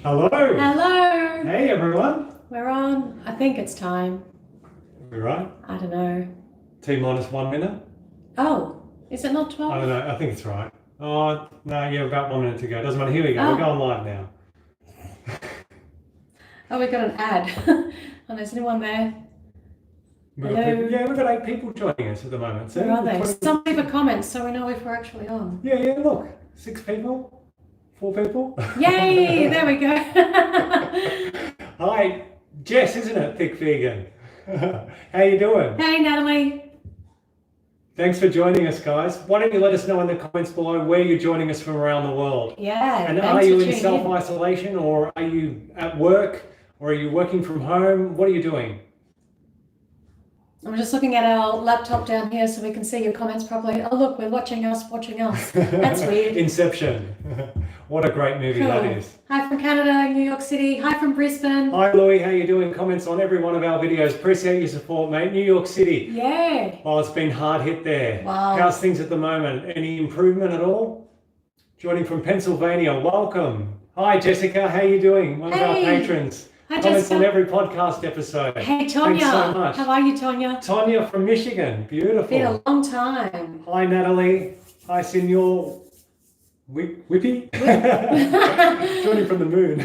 Hello. Hello. Hey everyone. We're on. I think it's time. Are we right? I don't know. T-minus 1 minute? Oh, is it not 12? I don't know. I think it's right. Oh, no, yeah, about 1 minute to go. Doesn't matter. Here we go. Oh. We're going live now. Oh, we got an ad. Oh, there's anyone there? We've got Hello. people, yeah, we've got 8 people joining us at the moment. So Where are they? Some leave a comment so we know if we're actually on. Yeah, look. 6 people? 4 people? Yay! There we go. Hi, Jess, isn't it? Thick Vegan. How you doing? Hey, Natalie. Thanks for joining us, guys. Why don't you let us know in the comments below where you're joining us from around the world? Yeah. And are you in self-isolation, or are you at work, or are you working from home? What are you doing? I'm just looking at our laptop down here so we can see your comments properly. Oh, look, we're watching us. That's weird. Inception. What a great movie that is. Hi from Canada, New York City. Hi from Brisbane. Hi, Louie. How you doing? Comments on every one of our videos. Appreciate your support, mate. New York City. Yeah. Oh, it's been hard hit there. Wow. How's things at the moment? Any improvement at all? Joining from Pennsylvania. Welcome. Hi, Jessica. How you doing? One of our patrons. Hi, Comments Jessica. on every podcast episode. Hey, Tonya. Thanks so much. How are you, Tonya? Tonya from Michigan. Beautiful. Been a long time. Hi, Natalie. Hi, Senor Whippy. Joining from the moon.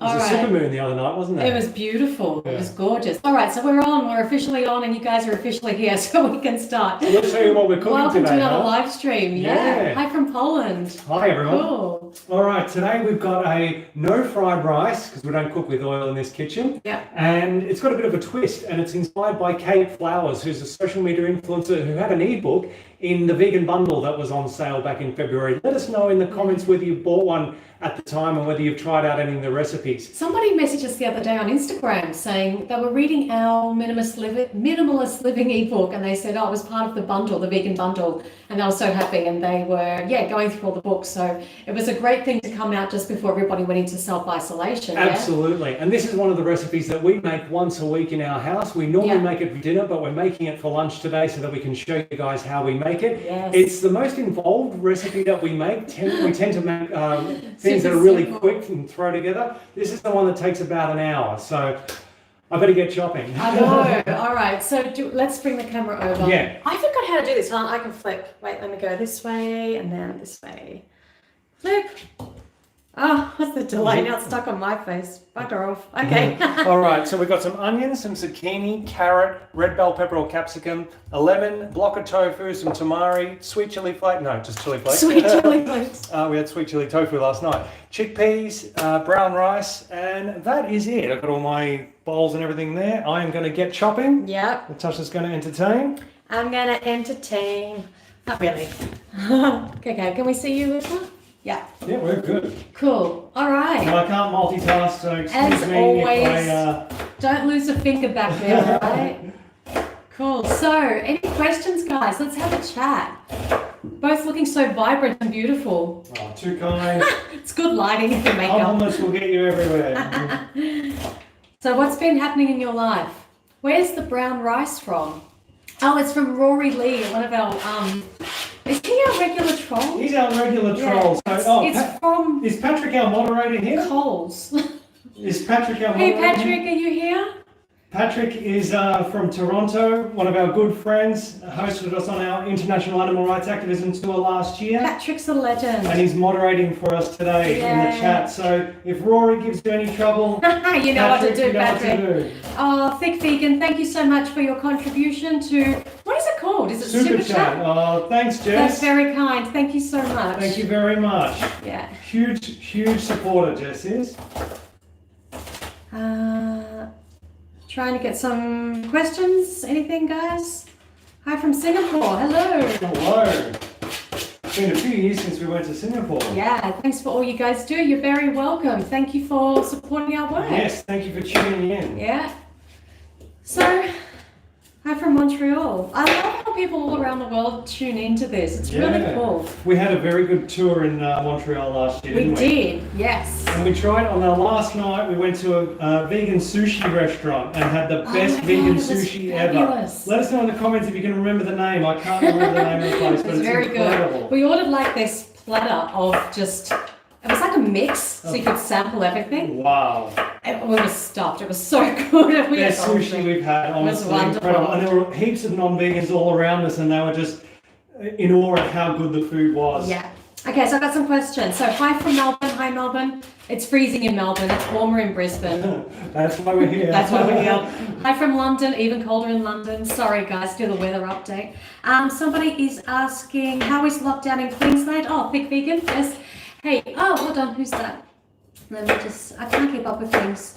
It was a supermoon the other night, wasn't it? It was beautiful. Yeah. It was gorgeous. All right, so we're on. We're officially on, and you guys are officially here, so we can start. So let's show you what we're cooking Welcome today. to another huh? live stream. Yeah. Hi from Poland. Hi, everyone. Cool. All right, today we've got a no fried rice, because we don't cook with oil in this kitchen. Yeah. And it's got a bit of a twist, and it's inspired by Kate Flowers, who's a social media influencer who had an ebook in the vegan bundle that was on sale back in February. Let us know in the comments whether you bought one at the time and whether you've tried out any of the recipes. Somebody messaged us the other day on Instagram saying they were reading our minimalist living ebook, and they said, oh, it was part of the bundle, the vegan bundle, and they were so happy, and they were going through all the books. So it was a great thing to come out just before everybody went into self-isolation. Absolutely. And this is one of the recipes that we make once a week in our house. We normally make it for dinner, but we're making it for lunch today so that we can show you guys how we make it. Yes. It's the most involved recipe that we make. We tend to make things that are really quick and throw together. This is the one that takes about an hour. So I better get chopping. I know. All right. So let's bring the camera over. Yeah. I forgot how to do this. I can flip. Wait, let me go this way and then this way. Flip. Oh, what's the delay? Now it's stuck on my face. Bugger off. Okay. All right, so we've got some onions, some zucchini, carrot, red bell pepper or capsicum, a lemon, block of tofu, some tamari, sweet chili flake. No, just chili flakes. Sweet chili flakes. We had sweet chili tofu last night. Chickpeas, brown rice, and that is it. I've got all my bowls and everything there. I am going to get chopping. Yep. Natasha's going to entertain. I'm going to entertain. Not really. Okay, can we see you, Lisa? Yeah. Yeah, we're good. Cool. All right. No, I can't multitask, so excuse As me always, if I... don't lose a finger back there, right? Cool. So, any questions, guys? Let's have a chat. Both looking so vibrant and beautiful. Oh, too kind. It's good lighting and makeup. Compliments will get you everywhere. So, what's been happening in your life? Where's the brown rice from? Oh, it's from Rory Lee, one of our is he our regular troll? He's our regular troll. So, it's from... Is Patrick our moderator here? Coles. Is Patrick our moderator? Hey Patrick, are you here? Patrick is from Toronto, one of our good friends, hosted us on our International Animal Rights Activism Tour last year. Patrick's a legend. And he's moderating for us today in the chat. So if Rory gives you any trouble, you know what to do, Patrick. What to do. Oh, Thick Vegan, thank you so much for your contribution to, what is it called? Is it Super Chat? Oh, thanks, Jess. That's very kind. Thank you so much. Thank you very much. Yeah. Huge supporter, Jess is. Trying to get some questions. Anything, guys? Hi from Singapore. Hello. Hello. It's been a few years since we went to Singapore. Yeah, thanks for all you guys do. You're very welcome. Thank you for supporting our work. Yes, thank you for tuning in. Yeah. So, hi from Montreal. I love how people all around the world tune into this. It's really cool. We had a very good tour in Montreal last year, didn't we? We did, yes. And we tried, on our last night, we went to a vegan sushi restaurant and had the best vegan sushi ever. Let us know in the comments if you can remember the name. I can't remember the name of the place, but it's very incredible. good. We ordered like this platter of just, it was like a mix so you could sample everything. Wow. And we were stuffed. It was so good. We had Best sushi we've had, honestly, incredible. And there were heaps of non-vegans all around us, and they were just in awe at how good the food was. Yeah. Okay, so I've got some questions. So hi from Melbourne. Hi, Melbourne. It's freezing in Melbourne. It's warmer in Brisbane. That's why we're here. That's why we're here. Hi from London. Even colder in London. Sorry, guys. Do the weather update. Somebody is asking, how is lockdown in Queensland? Oh, Thick Vegan. Yes. Hey. Oh, hold on. Who's that? Let me just. I can't keep up with things.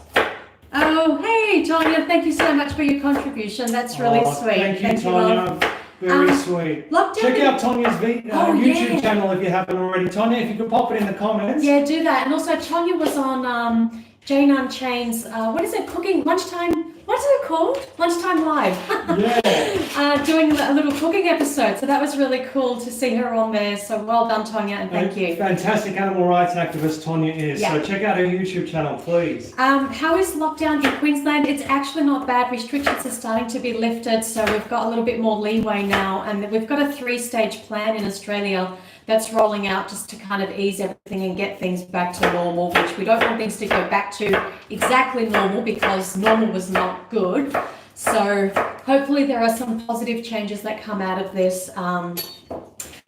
Oh, hey, Tanya. Thank you so much for your contribution. That's really sweet. Thank you, Tanya. Very sweet. Check out Tanya's YouTube channel if you haven't already. Tanya, if you could pop it in the comments. Yeah, do that. And also, Tanya was on Jane Unchained's, what is it, cooking, lunchtime, what is it called? Lunchtime Live. Yeah. Doing a little cooking episode. So that was really cool to see her on there. So well done, Tanya, and thank you. Fantastic animal rights activist Tanya is. Yeah. So check out her YouTube channel, please. How is lockdown in Queensland? It's actually not bad. Restrictions are starting to be lifted. So we've got a little bit more leeway now. And we've got a 3-stage plan in Australia that's rolling out just to kind of ease everything and get things back to normal, which we don't want things to go back to exactly normal because normal was not good. So hopefully there are some positive changes that come out of this.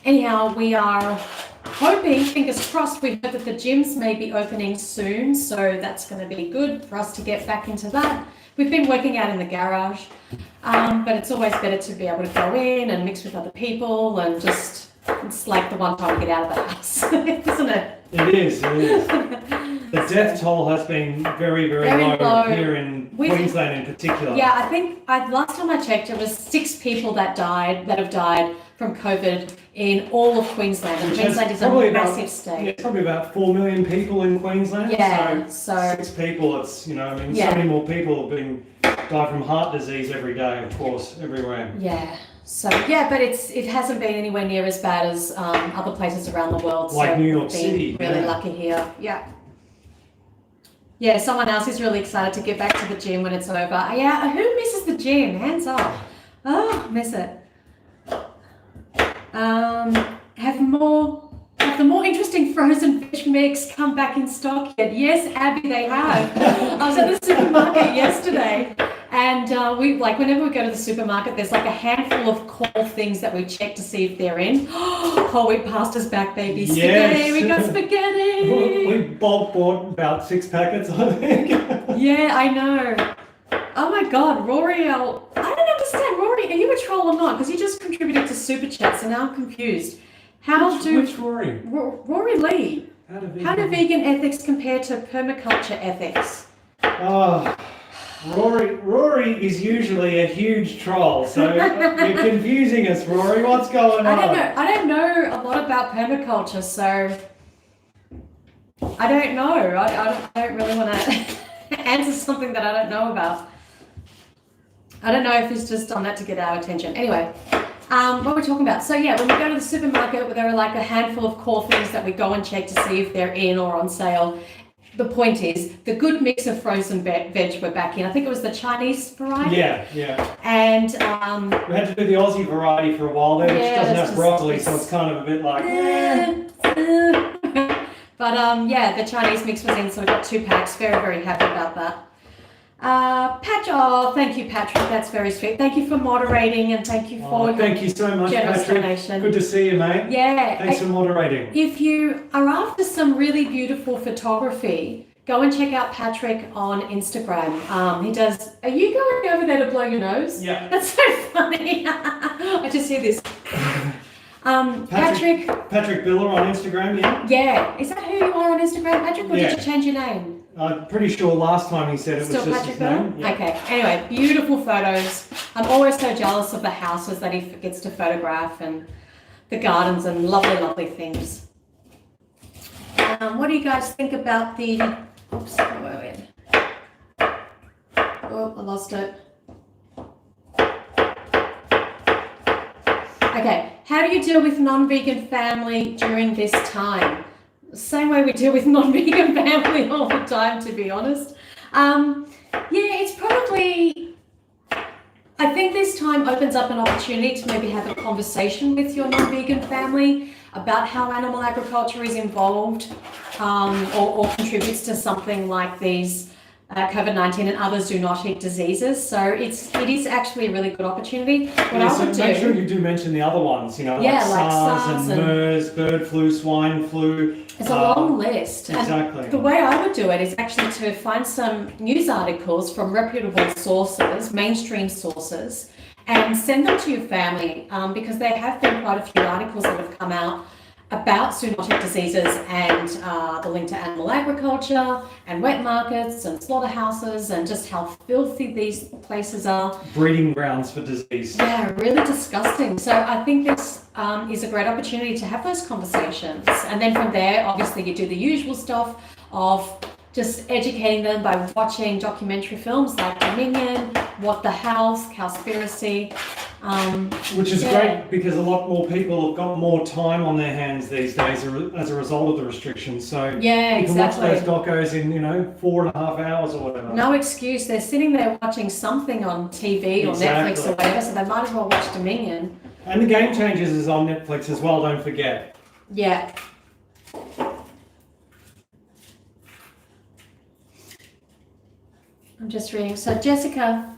Anyhow, we are hoping, fingers crossed, we hope that the gyms may be opening soon. So that's going to be good for us to get back into that. We've been working out in the garage, but it's always better to be able to go in and mix with other people and just, it's like the one time we get out of the house, isn't it? It is. The death toll has been very, very low here in Queensland in particular. Yeah, I think last time I checked, it was 6 people that have died from COVID in all of Queensland. And Queensland is a massive state. Yeah, probably about 4 million people in Queensland. Yeah, so 6 people, it's, so many more people die from heart disease every day, of course, everywhere. Yeah. So yeah, but it hasn't been anywhere near as bad as other places around the world. Like New York City. Really lucky here. Yeah. Yeah, someone else is really excited to get back to the gym when it's over. Yeah, who misses the gym? Hands up. Oh, miss it. Have the more interesting frozen fish mix come back in stock yet? Yes, Abby, they have. I was at the supermarket yesterday. And whenever we go to the supermarket, there's like a handful of core things that we check to see if they're in. Whole wheat pasta's back, baby. Spaghetti, yes. We got spaghetti. We bulk bought about 6 packets, I think. Yeah, I know. Oh my God, Rory, I don't understand. Rory, are you a troll or not? Because you just contributed to Super Chat, so now I'm confused. Which Rory? Rory Lee. How do vegan ethics compare to permaculture ethics? Oh. Rory is usually a huge troll, so you're confusing us, Rory. What's going on? I don't know a lot about permaculture, so I don't know. I don't really want to answer something that I don't know about. I don't know if he's just done that to get our attention. Anyway, what we're talking about. So yeah, when we go to the supermarket, there are like a handful of core things that we go and check to see if they're in or on sale. The point is, the good mix of frozen veg we're back in. I think it was the Chinese variety. Yeah. And we had to do the Aussie variety for a while there, which doesn't have broccoli, so it's kind of a bit like. But the Chinese mix was in, so we got 2 packs. Very, very happy about that. Thank you, Patrick. That's very sweet. Thank you for moderating and thank you for thank you so much, generous Patrick. donation. Good to see you, mate. Yeah. Thanks for moderating. If you are after some really beautiful photography, go and check out Patrick on Instagram. He does. Are you going over there to blow your nose? Yeah. That's so funny. I just hear this. Patrick Biller on Instagram, yeah? Yeah. Is that who you are on Instagram, Patrick, or did you change your name? I'm pretty sure last time he said it Still was just Patrick his name. Yeah. Okay. Anyway, beautiful photos. I'm always so jealous of the houses that he gets to photograph and the gardens and lovely, lovely things. What do you guys think about the... Oops, where were we? Oh, I lost it. Okay. How do you deal with non-vegan family during this time? Same way we deal with non-vegan family all the time, to be honest. Yeah, it's probably, I I think this time opens up an opportunity to maybe have a conversation with your non-vegan family about how animal agriculture is involved or contributes to something like these COVID-19 and other zoonotic diseases. So it is actually a really good opportunity. What I would make sure you do mention the other ones, like SARS and MERS, bird flu, swine flu. It's a long list. Exactly. And the way I would do it is actually to find some news articles from reputable sources, mainstream sources, and send them to your family because there have been quite a few articles that have come out about zoonotic diseases and the link to animal agriculture and wet markets and slaughterhouses and just how filthy these places are. Breeding grounds for disease. Yeah, really disgusting. So I think this is a great opportunity to have those conversations. And then from there, obviously you do the usual stuff of just educating them by watching documentary films like Dominion, What the House, Cowspiracy. Which is great because a lot more people have got more time on their hands these days as a result of the restrictions. So you can watch those docos in 4.5 hours or whatever. No excuse. They're sitting there watching something on TV or Netflix or whatever, so they might as well watch Dominion. And The Game Changers is on Netflix as well, don't forget. Yeah. I'm just reading. So Jessica,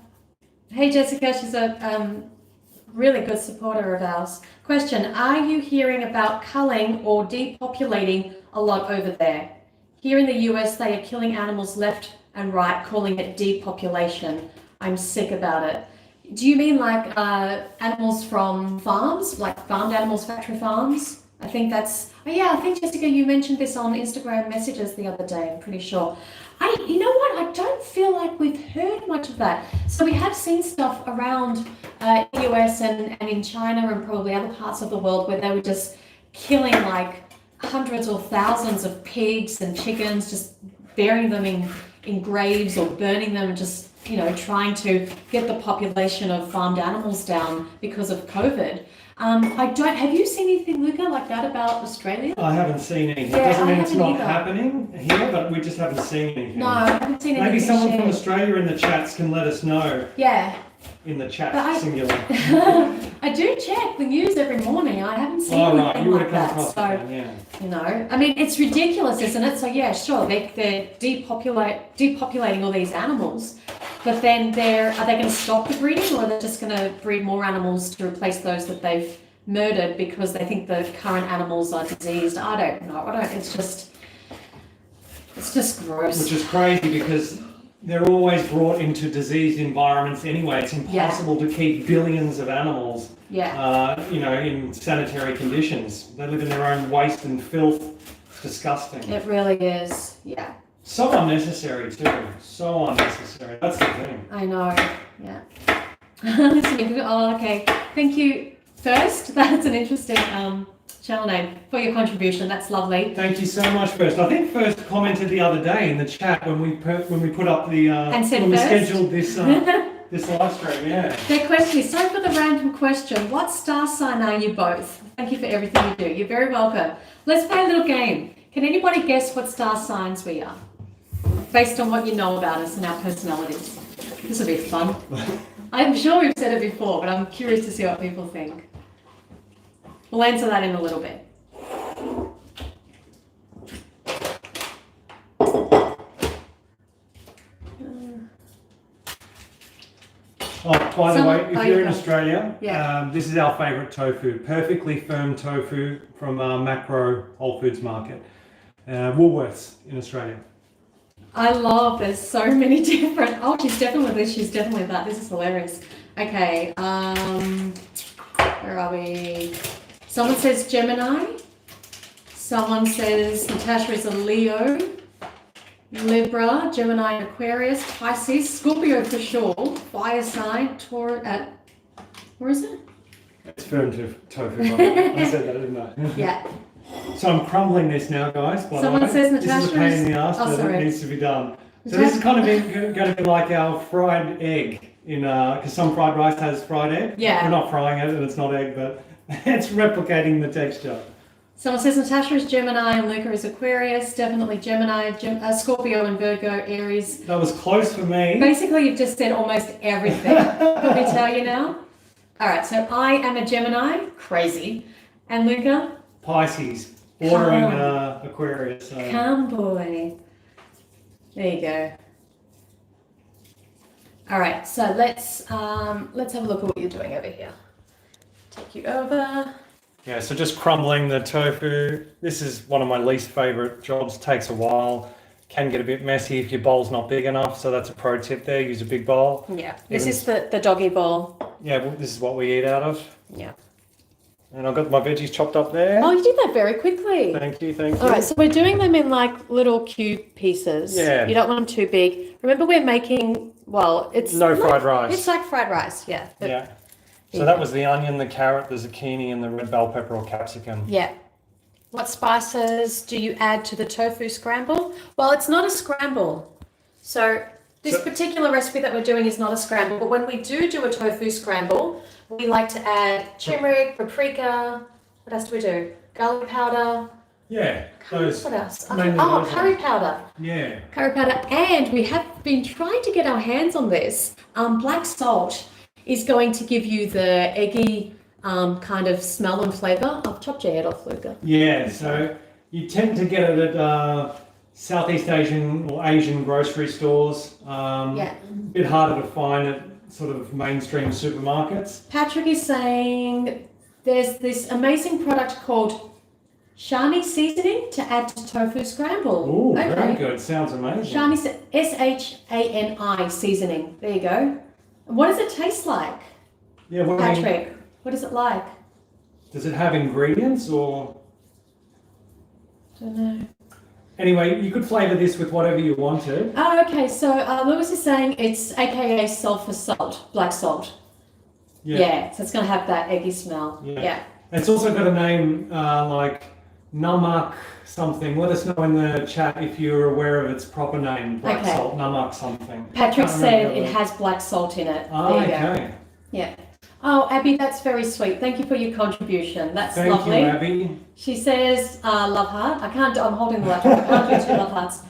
hey Jessica, she's a really good supporter of ours. Question, are you hearing about culling or depopulating a lot over there? Here in the US, they are killing animals left and right, calling it depopulation. I'm sick about it. Do you mean like animals from farms, like farmed animals, factory farms? I think that's, I think Jessica, you mentioned this on Instagram messages the other day, I'm pretty sure. You know what, I don't feel like we've heard much of that. So we have seen stuff around the US and in China and probably other parts of the world where they were just killing like hundreds or thousands of pigs and chickens, just burying them in graves or burning them, just, trying to get the population of farmed animals down because of COVID. Have you seen anything, Luca, like that about Australia? I haven't seen anything. It doesn't mean it's not happening here, but we just haven't seen anything. No, I haven't seen anything. Maybe someone from Australia in the chats can let us know. Yeah. In the chat, singular. I do check the news every morning. I haven't seen anything like that. So, I mean, it's ridiculous, isn't it? So yeah, sure, they're depopulating all these animals, but then are they going to stop the breeding, or are they just going to breed more animals to replace those that they've murdered because they think the current animals are diseased? I don't know. It's just gross. Which is crazy because they're always brought into diseased environments anyway. It's impossible to keep billions of animals, in sanitary conditions. They live in their own waste and filth. It's disgusting. It really is, yeah. So unnecessary too. So unnecessary. That's the thing. I know, yeah. Okay. Thank you. First, that's an interesting channel name for your contribution. That's lovely. Thank you so much, First. I think First commented the other day in the chat when we put up the when we scheduled this this live stream. Yeah. Their question is, sorry for the random question. What star sign are you both? Thank you for everything you do. You're very welcome. Let's play a little game. Can anybody guess what star signs we are, based on what you know about us and our personalities? This will be fun. I'm sure we've said it before, but I'm curious to see what people think. We'll answer that in a little bit. By the way, if you're in Australia, this is our favourite tofu. Perfectly firm tofu from Macro Whole Foods Market. Woolworths in Australia. I love, there's so many different, she's definitely this, she's definitely that. This is hilarious. Okay, where are we? Someone says Gemini. Someone says Natasha is a Leo. Libra, Gemini, Aquarius, Pisces, Scorpio for sure, fire sign, Taurus, where is it? It's firm tofu. I said that, didn't I? Yeah. So I'm crumbling this now, guys. Someone says Natasha this is a pain in the ass, but it needs to be done. So this is kind of going to be like our fried egg, because some fried rice has fried egg. Yeah. We're not frying it and it's not egg, but it's replicating the texture. Someone says Natasha is Gemini and Luca is Aquarius. Definitely Gemini, Scorpio and Virgo, Aries. That was close for me. Basically, you've just said almost everything. Let me tell you now. All right, so I am a Gemini, crazy. And Luca? Pisces, bordering Aquarius. So. Calm boy. There you go. All right, so let's have a look at what you're doing over here. Take you over. Yeah, so just crumbling the tofu. This is one of my least favorite jobs. Takes a while. Can get a bit messy if your bowl's not big enough. So that's a pro tip there. Use a big bowl. Yeah, this is the doggy bowl. Yeah, well, this is what we eat out of. Yeah. And I've got my veggies chopped up there. Oh, you did that very quickly. Thank you, thank you. All right, so we're doing them in like little cube pieces. Yeah. You don't want them too big. Remember, we're making, well, it's... No fried rice. It's like fried rice, yeah. But, Yeah. So that was the onion, the carrot, the zucchini, and the red bell pepper or capsicum. Yeah. What spices do you add to the tofu scramble? Well, it's not a scramble. So this particular recipe that we're doing is not a scramble, but when we do a tofu scramble, we like to add turmeric, paprika, what else do we do? Garlic powder. Yeah. Those. What else? Mainly Oh, those curry ones. powder. Yeah. Curry powder. And we have been trying to get our hands on this. Black salt is going to give you the eggy kind of smell and flavour. I've chopped your head off, Luca. Yeah, so you tend to get it at Southeast Asian or Asian grocery stores. Yeah. A bit harder to find at sort of mainstream supermarkets. Patrick is saying there's this amazing product called Shani seasoning to add to tofu scramble. Ooh, very good. Sounds amazing. Shani, Shani seasoning. There you go. What does it taste like? Yeah, what Patrick, what is it like? does it have ingredients or? Don't know. Anyway, you could flavour this with whatever you wanted. Oh, okay. So Lewis is saying it's AKA sulfur salt, black salt. Yeah. So it's going to have that eggy smell. Yeah. It's also got a name like namak something. Let us know in the chat if you're aware of its proper name. Black salt, namak something. Patrick said it has black salt in it. Oh, there you okay. go. Yeah. Oh, Abby, that's very sweet. Thank you for your contribution. That's Thank lovely. you, Abby. She says, love heart. I'm holding the laptop. I can't do two love hearts.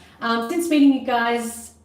Since meeting you guys,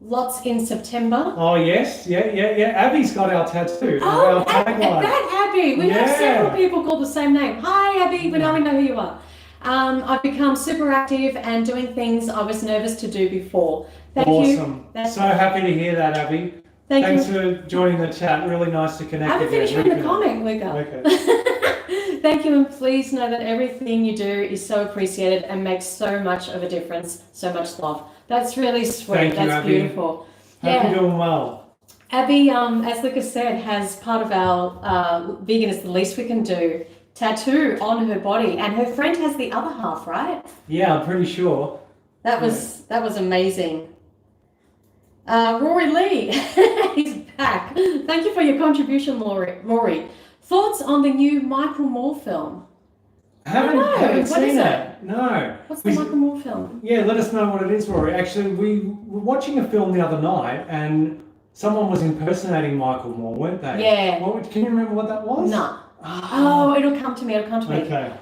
lots in September. Oh, yes. Yeah. Abby's got our tattoo. Oh, our tagline. that Abby. We have several people called the same name. Hi, Abby. We know who you are. I've become super active and doing things I was nervous to do before. Thank you. Awesome. So happy to hear that, Abby. Thanks for joining the chat. Really nice to connect. I haven't finished reading the comment, Luca. Okay. Thank you, and please know that everything you do is so appreciated and makes so much of a difference. So much love. That's really sweet. Thank you, That's Abby. beautiful. Hope you're doing well. Abby, as Lucas said, has part of our vegan is the least we can do tattoo on her body, and her friend has the other half, right? Yeah, I'm pretty sure. That was amazing. Rory Lee, he's back. Thank you for your contribution, Rory. Thoughts on the new Michael Moore film? Haven't What seen is it. No. What's the Michael Moore film? Yeah, let us know what it is, Rory. Actually, we were watching a film the other night, and someone was impersonating Michael Moore, weren't they? Yeah. Can you remember what that was? No. Oh, it'll come to me. Okay.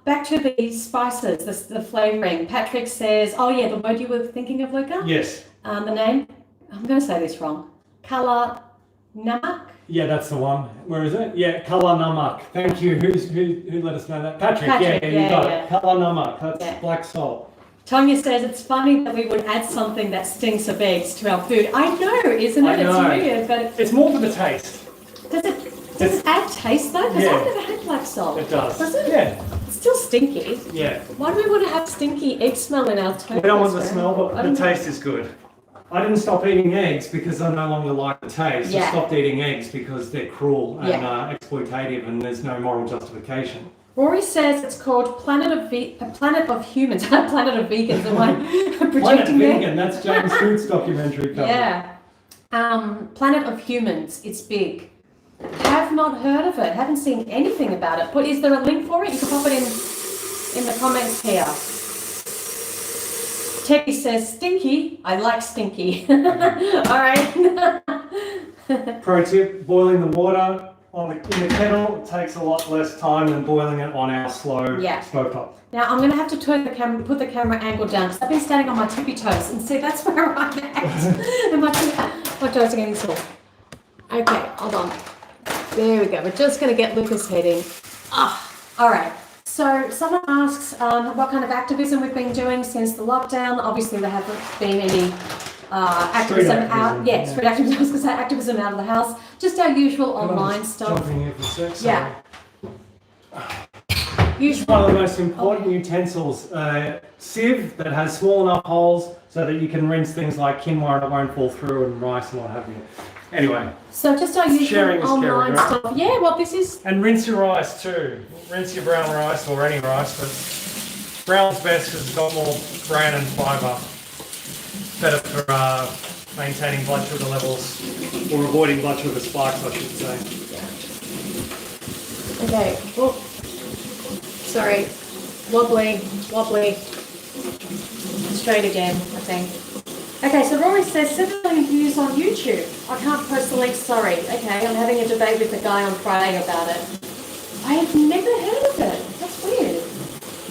Back to the spices, the flavouring. Patrick says, oh yeah, the word you were thinking of, Luca? Yes. The name, I'm going to say this wrong. Kala Namak? Yeah, that's the one. Where is it? Yeah, Kala Namak. Thank you. Who let us know that? Patrick. Yeah, you got it. Kala Namak. That's black salt. Tonya says it's funny that we would add something that stinks of eggs to our food. I know, isn't it? I know. It's weird, but it's more for the taste. Does it add taste though? Because I've never had black salt. It does. Does it? Yeah. It's still stinky. Yeah. Why do we want to have stinky egg smell in our tofu? We don't want the smell, but the taste is good. I didn't stop eating eggs because I no longer like the taste. I stopped eating eggs because they're cruel and exploitative, and there's no moral justification. Rory says it's called Planet of Humans. Planet of Vegans. Am I projecting Planet there? Vegan. That's James Hoot's documentary cover. Yeah. Planet of Humans. It's big. Have not heard of it. Haven't seen anything about it. But is there a link for it? You can pop it in the comments here. Teddy says stinky. I like stinky. All right. Pro tip: boiling the water. in the kettle, it takes a lot less time than boiling it on our slow stovetop. Now I'm going to have to turn the camera, put the camera angle down because I've been standing on my tippy toes, and see that's where I'm at. And my toes are getting sore. Okay, hold on. There we go. We're just going to get Lucas heading. All right. So someone asks what kind of activism we've been doing since the lockdown. Obviously, there haven't been any activism out. Yeah, street activism. I was going to say activism out of the house. Just our usual online stuff. Jumping here for a sec, sorry. Yeah. It's one of the most important utensils, sieve that has small enough holes so that you can rinse things like quinoa and it won't fall through, and rice and what have you. Anyway. So just our usual sharing is online caring, right? stuff. Yeah, well this is... And rinse your rice too. Rinse your brown rice or any rice, but brown's best because it's got more bran and fibre. Better for maintaining blood sugar levels, or avoiding blood sugar spikes, I should say. Okay. Oh. Sorry. Wobbly. Straight again, I think. Okay, so Rory says 7 million views on YouTube. I can't post the link, sorry. Okay, I'm having a debate with the guy on Friday about it. I have never heard of it. That's weird.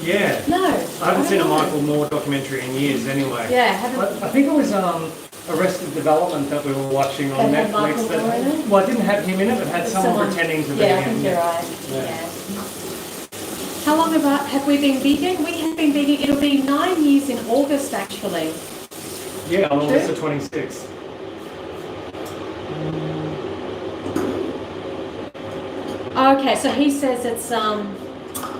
Yeah. No. I haven't seen a Michael Moore documentary in years anyway. Yeah, haven't. I think it was Arrested Development that we were watching on That had Netflix. Michael Moore in it? Well, it didn't have him in it, but had someone pretending to be Yeah, I him. think you're right. Yeah. How long have we been vegan? We have been vegan. It'll be 9 years in August, actually. Yeah, on August the 26th. Okay, so he says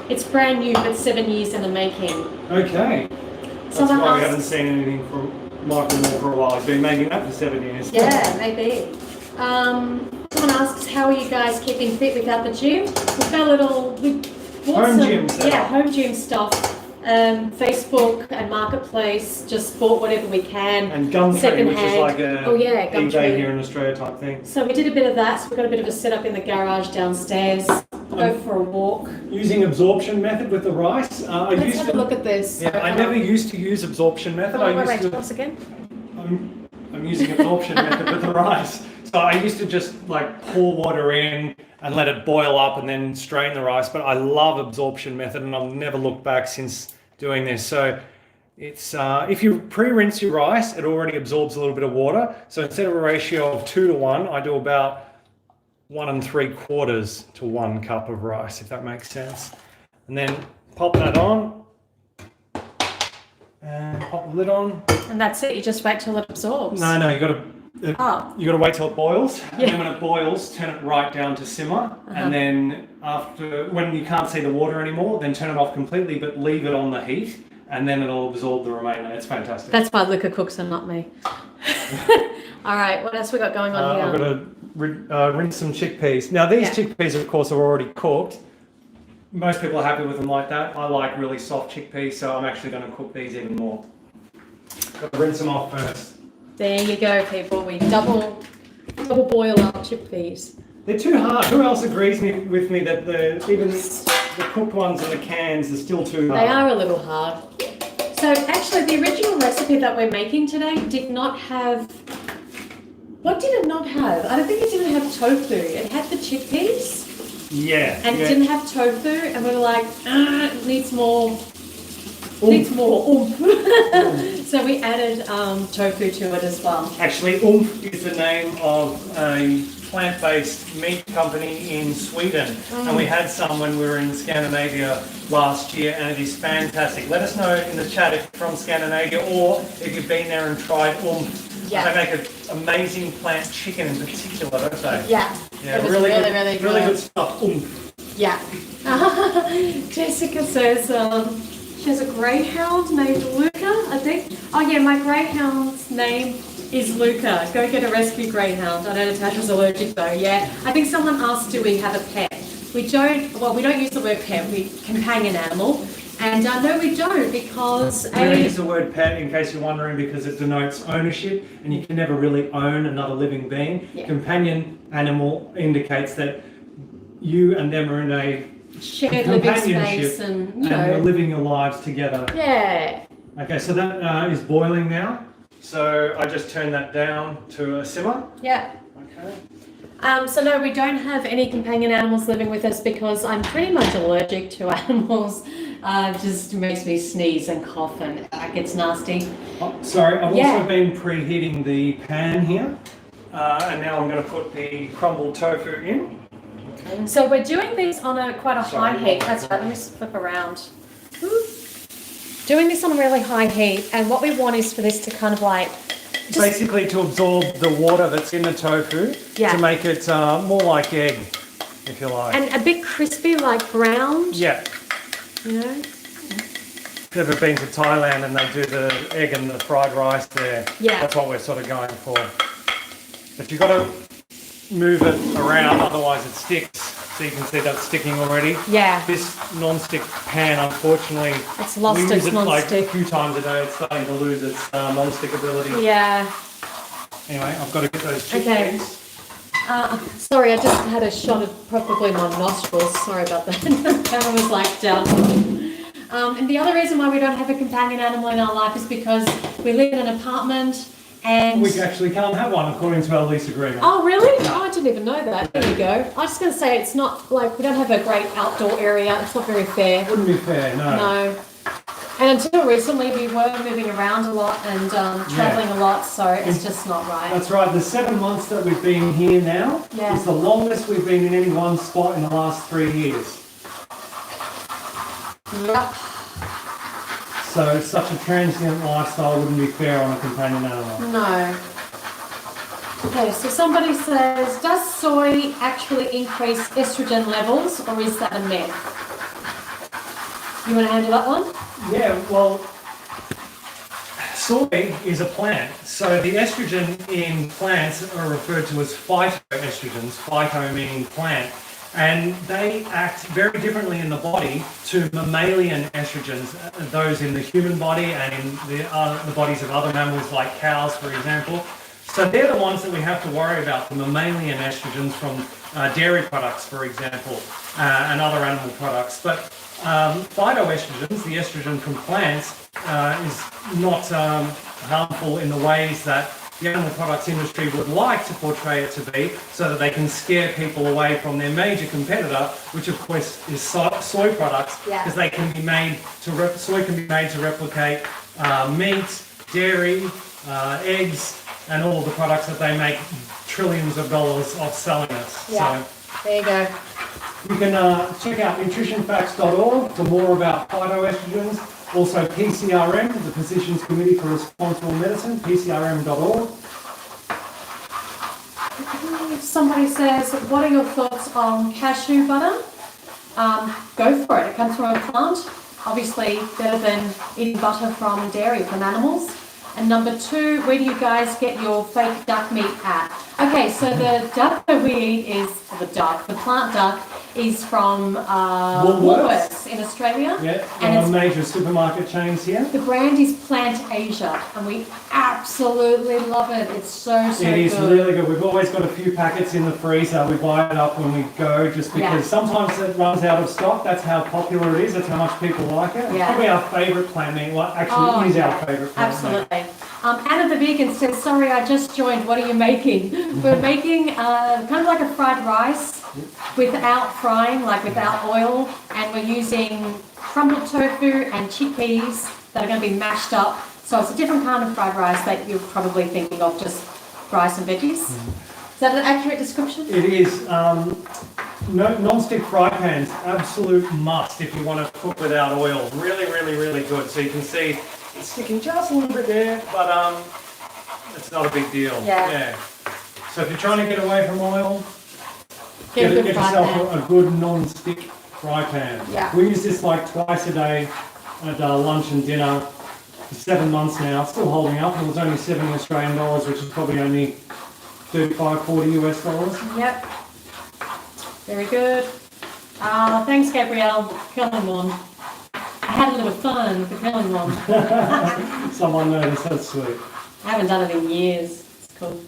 it's brand new, but 7 years in the making. Okay. That's why we haven't seen anything from Michael Moore for a while. He's been making that for 7 years. Yeah, maybe. Someone asks, how are you guys keeping fit without the gym? We've got we bought home gym stuff. Yeah, home gym stuff. Facebook and Marketplace, just bought whatever we can. And Gumtree, which is like a eBay here in Australia type thing. So we did a bit of that. So we've got a bit of a setup in the garage downstairs. Go for a walk. Using absorption method with the rice. Let's have a look at this. Yeah, I never used to use absorption method. Wait, once again. I'm using absorption method with the rice. So I used to just like pour water in and let it boil up and then strain the rice. But I love absorption method, and I've never looked back since doing this. So it's if you pre-rinse your rice, it already absorbs a little bit of water. So instead of a ratio of 2 to 1, I do about 1 3/4 to 1 cup of rice, if that makes sense. And then pop that on and pop the lid on. And that's it. You just wait till it absorbs. No, you got to. You got to wait till it boils, and then when it boils, turn it right down to simmer, and then when you can't see the water anymore, then turn it off completely, but leave it on the heat, and then it'll absorb the remainder. It's fantastic. That's why Luca cooks and not me. All right, what else we got going on here? I've got to rinse some chickpeas. Now these chickpeas, of course, are already cooked. Most people are happy with them like that. I like really soft chickpeas, so I'm actually going to cook these even more. Got to rinse them off first. There you go, people. We double boil our chickpeas. They're too hard. Who else agrees with me that even the cooked ones in the cans are still too hard? They are a little hard. So actually, the original recipe that we're making today did not have... What did it not have? I don't think it didn't have tofu. It had the chickpeas. Yeah. And it didn't have tofu, and we were like, it needs more... Needs more oomph. So we added tofu to it as well. Actually, Oomph is the name of a plant-based meat company in Sweden. And we had some when we were in Scandinavia last year, and it is fantastic. Let us know in the chat if you're from Scandinavia or if you've been there and tried Oomph. Yeah. They make an amazing plant chicken in particular, don't they? Yeah. Yeah, it was really good stuff. Oomph. Yeah. Jessica says she has a greyhound named Luca, I think. Oh yeah, my greyhound's name is Luca. Go get a rescue greyhound. I know Natasha's allergic though, yeah. I think someone asked, do we have a pet? We don't use the word pet, we companion animal. And no, we don't, because we don't use the word pet, in case you're wondering, because it denotes ownership, and you can never really own another living being. Yeah. Companion animal indicates that you and them are in a shared living space, and you're living your lives together. Yeah. Okay, so that is boiling now. So I just turn that down to a simmer. Yeah. Okay. So no, we don't have any companion animals living with us because I'm pretty much allergic to animals. It just makes me sneeze and cough and it's nasty. Oh, sorry, I've Yeah. also been preheating the pan here. And now I'm going to put the crumbled tofu in. Okay. So we're doing this on quite a high Sorry. heat. That's right, let me just flip around. Ooh. Doing this on a really high heat, and what we want is for this to kind of like Basically to absorb the water that's in the tofu Yeah. to make it more like egg, if you like. and a bit crispy, like browned. Yeah. You know? If you've ever been to Thailand and they do the egg and the fried rice there, Yeah. that's what we're sort of going for. But you've got to move it around, otherwise it sticks. So you can see that's sticking already. Yeah. This non-stick pan, unfortunately, It's lost we its use it like non-stick. a few times a day. It's starting to lose its non-stick ability. Yeah. Anyway, I've got to get those Okay. chickpeas. Sorry, I just had a shot of probably my nostrils. Sorry about that. The camera was like down. And the other reason why we don't have a companion animal in our life is because we live in an apartment and... We actually can't have one according to our lease agreement. Oh, really? Oh, I didn't even know that. There you go. I was just going to say it's not like we don't have a great outdoor area. It's not very fair. Wouldn't be fair, no. No. And until recently, we were moving around a lot and traveling a lot, so it's just not right. That's right. The 7 months that we've been here now Yeah. is the longest we've been in any one spot in the last 3 years. Yep. So such a transient lifestyle wouldn't be fair on a companion animal. No. Okay, so somebody says, does soy actually increase estrogen levels, or is that a myth? You want to handle that one? Yeah, well, soy is a plant. So the estrogen in plants are referred to as phytoestrogens, phyto meaning plant. And they act very differently in the body to mammalian estrogens, those in the human body and in the bodies of other mammals like cows, for example. So they're the ones that we have to worry about, the mammalian estrogens from dairy products, for example, and other animal products. But phytoestrogens, the estrogen from plants, is not harmful in the ways that the animal products industry would like to portray it to be, so that they can scare people away from their major competitor, which of course is soy products, because they can be made to soy can be made to replicate meat, dairy, eggs, and all of the products that they make trillions of dollars off selling us. Yeah. So There you go. you can check out nutritionfacts.org for more about phytoestrogens. Also PCRM, the Physicians Committee for Responsible Medicine, PCRM.org. Somebody says, what are your thoughts on cashew butter? Go for it. It comes from a plant. Obviously better than eating butter from dairy, from animals. And number 2, where do you guys get your fake duck meat at? Okay, so the duck that we eat is, the plant duck, is from Woolworths in Australia. Yeah, and one of it's, the major supermarket chains here. the brand is Plant Asia, and we absolutely love it. It's so It is good. really good. We've always got a few packets in the freezer. We buy it up when we go, just because sometimes it runs out of stock. That's how popular it is. That's how much people like it. It's Yeah. probably our favourite plant meat. Well, actually, it is our favourite plant meat. Absolutely. Anna the vegan says, sorry, I just joined. What are you making? We're making kind of like a fried rice without frying, like without oil, and we're using crumbled tofu and chickpeas that are going to be mashed up. So it's a different kind of fried rice that you're probably thinking of, just rice and veggies. Is that an accurate description? It is. Non-stick fry pans, absolute must if you want to cook without oil. Really, really, really good. So you can see it's sticking just a little bit there, but it's not a big deal. Yeah. So if you're trying to get away from oil, Get a good get fry yourself pan. a good non-stick fry pan. Yeah. We use this like twice a day at lunch and dinner for 7 months now. It's still holding up. It was only $70 Australian, which is probably only 35, 40 US dollars. Yep. Very good. Thanks, Gabrielle. Killing one. I had a little fun with the killing one. Someone noticed. That's sweet. I haven't done it in years. It's cool.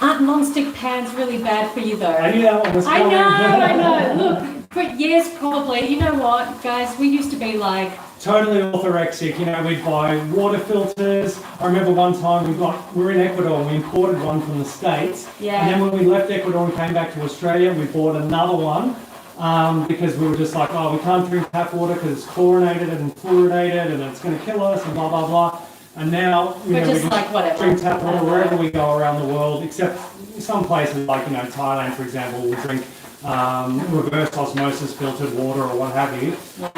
Aren't non-stick pans really bad for you though? I knew that one was I coming. know. Look, for years probably. You know what, guys? We used to be like totally orthorexic. You know, we'd buy water filters. I remember one time we were in Ecuador and we imported one from the States. Yeah. And then when we left Ecuador and came back to Australia, we bought another one because we were just like, oh, we can't drink tap water because it's chlorinated and fluoridated and it's going to kill us and blah, blah, blah. And now, you know, we just like whatever. drink tap water wherever we go around the world, except some places like, you know, Thailand, for example, will drink reverse osmosis filtered water or what have you. Yeah.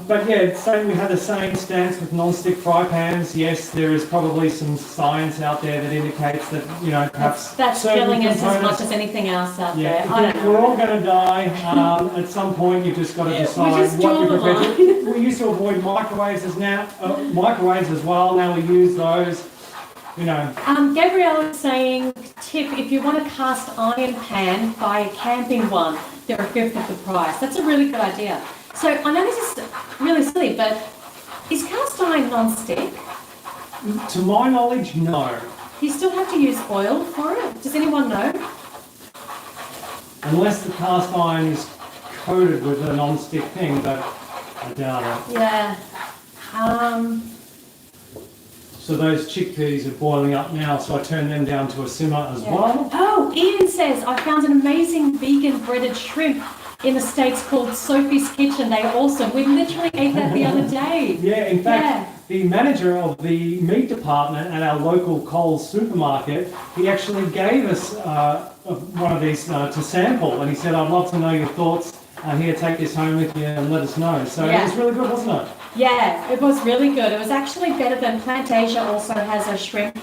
But yeah, we had the same stance with non-stick fry pans. Yes, there is probably some science out there that indicates that, you know, perhaps That's killing us as much as anything else out there. I don't know. We're all going to die. At some point, you've just got to decide just what draw you're the prepared to. We used to avoid microwaves as well. Now we use those. You know. Gabrielle is saying, tip, if you want a cast iron pan, buy a camping one. They're a fifth of the price. That's a really good idea. So I know this is really silly, but is cast iron non-stick? To my knowledge, no. You still have to use oil for it? Does anyone know? Unless the cast iron is coated with a non-stick thing, but I doubt it. Yeah. So those chickpeas are boiling up now, so I turn them down to a simmer as well. Oh, Ian says, I found an amazing vegan breaded shrimp in the States called Sophie's Kitchen. We literally ate that the other day. Yeah, in fact, the manager of the meat department at our local Coles supermarket, he actually gave us one of these to sample, and he said, I'd love to know your thoughts. Here, take this home with you and let us know. So it was really good, wasn't it? Yeah, it was really good. It was actually better than Plantasia also has a shrimp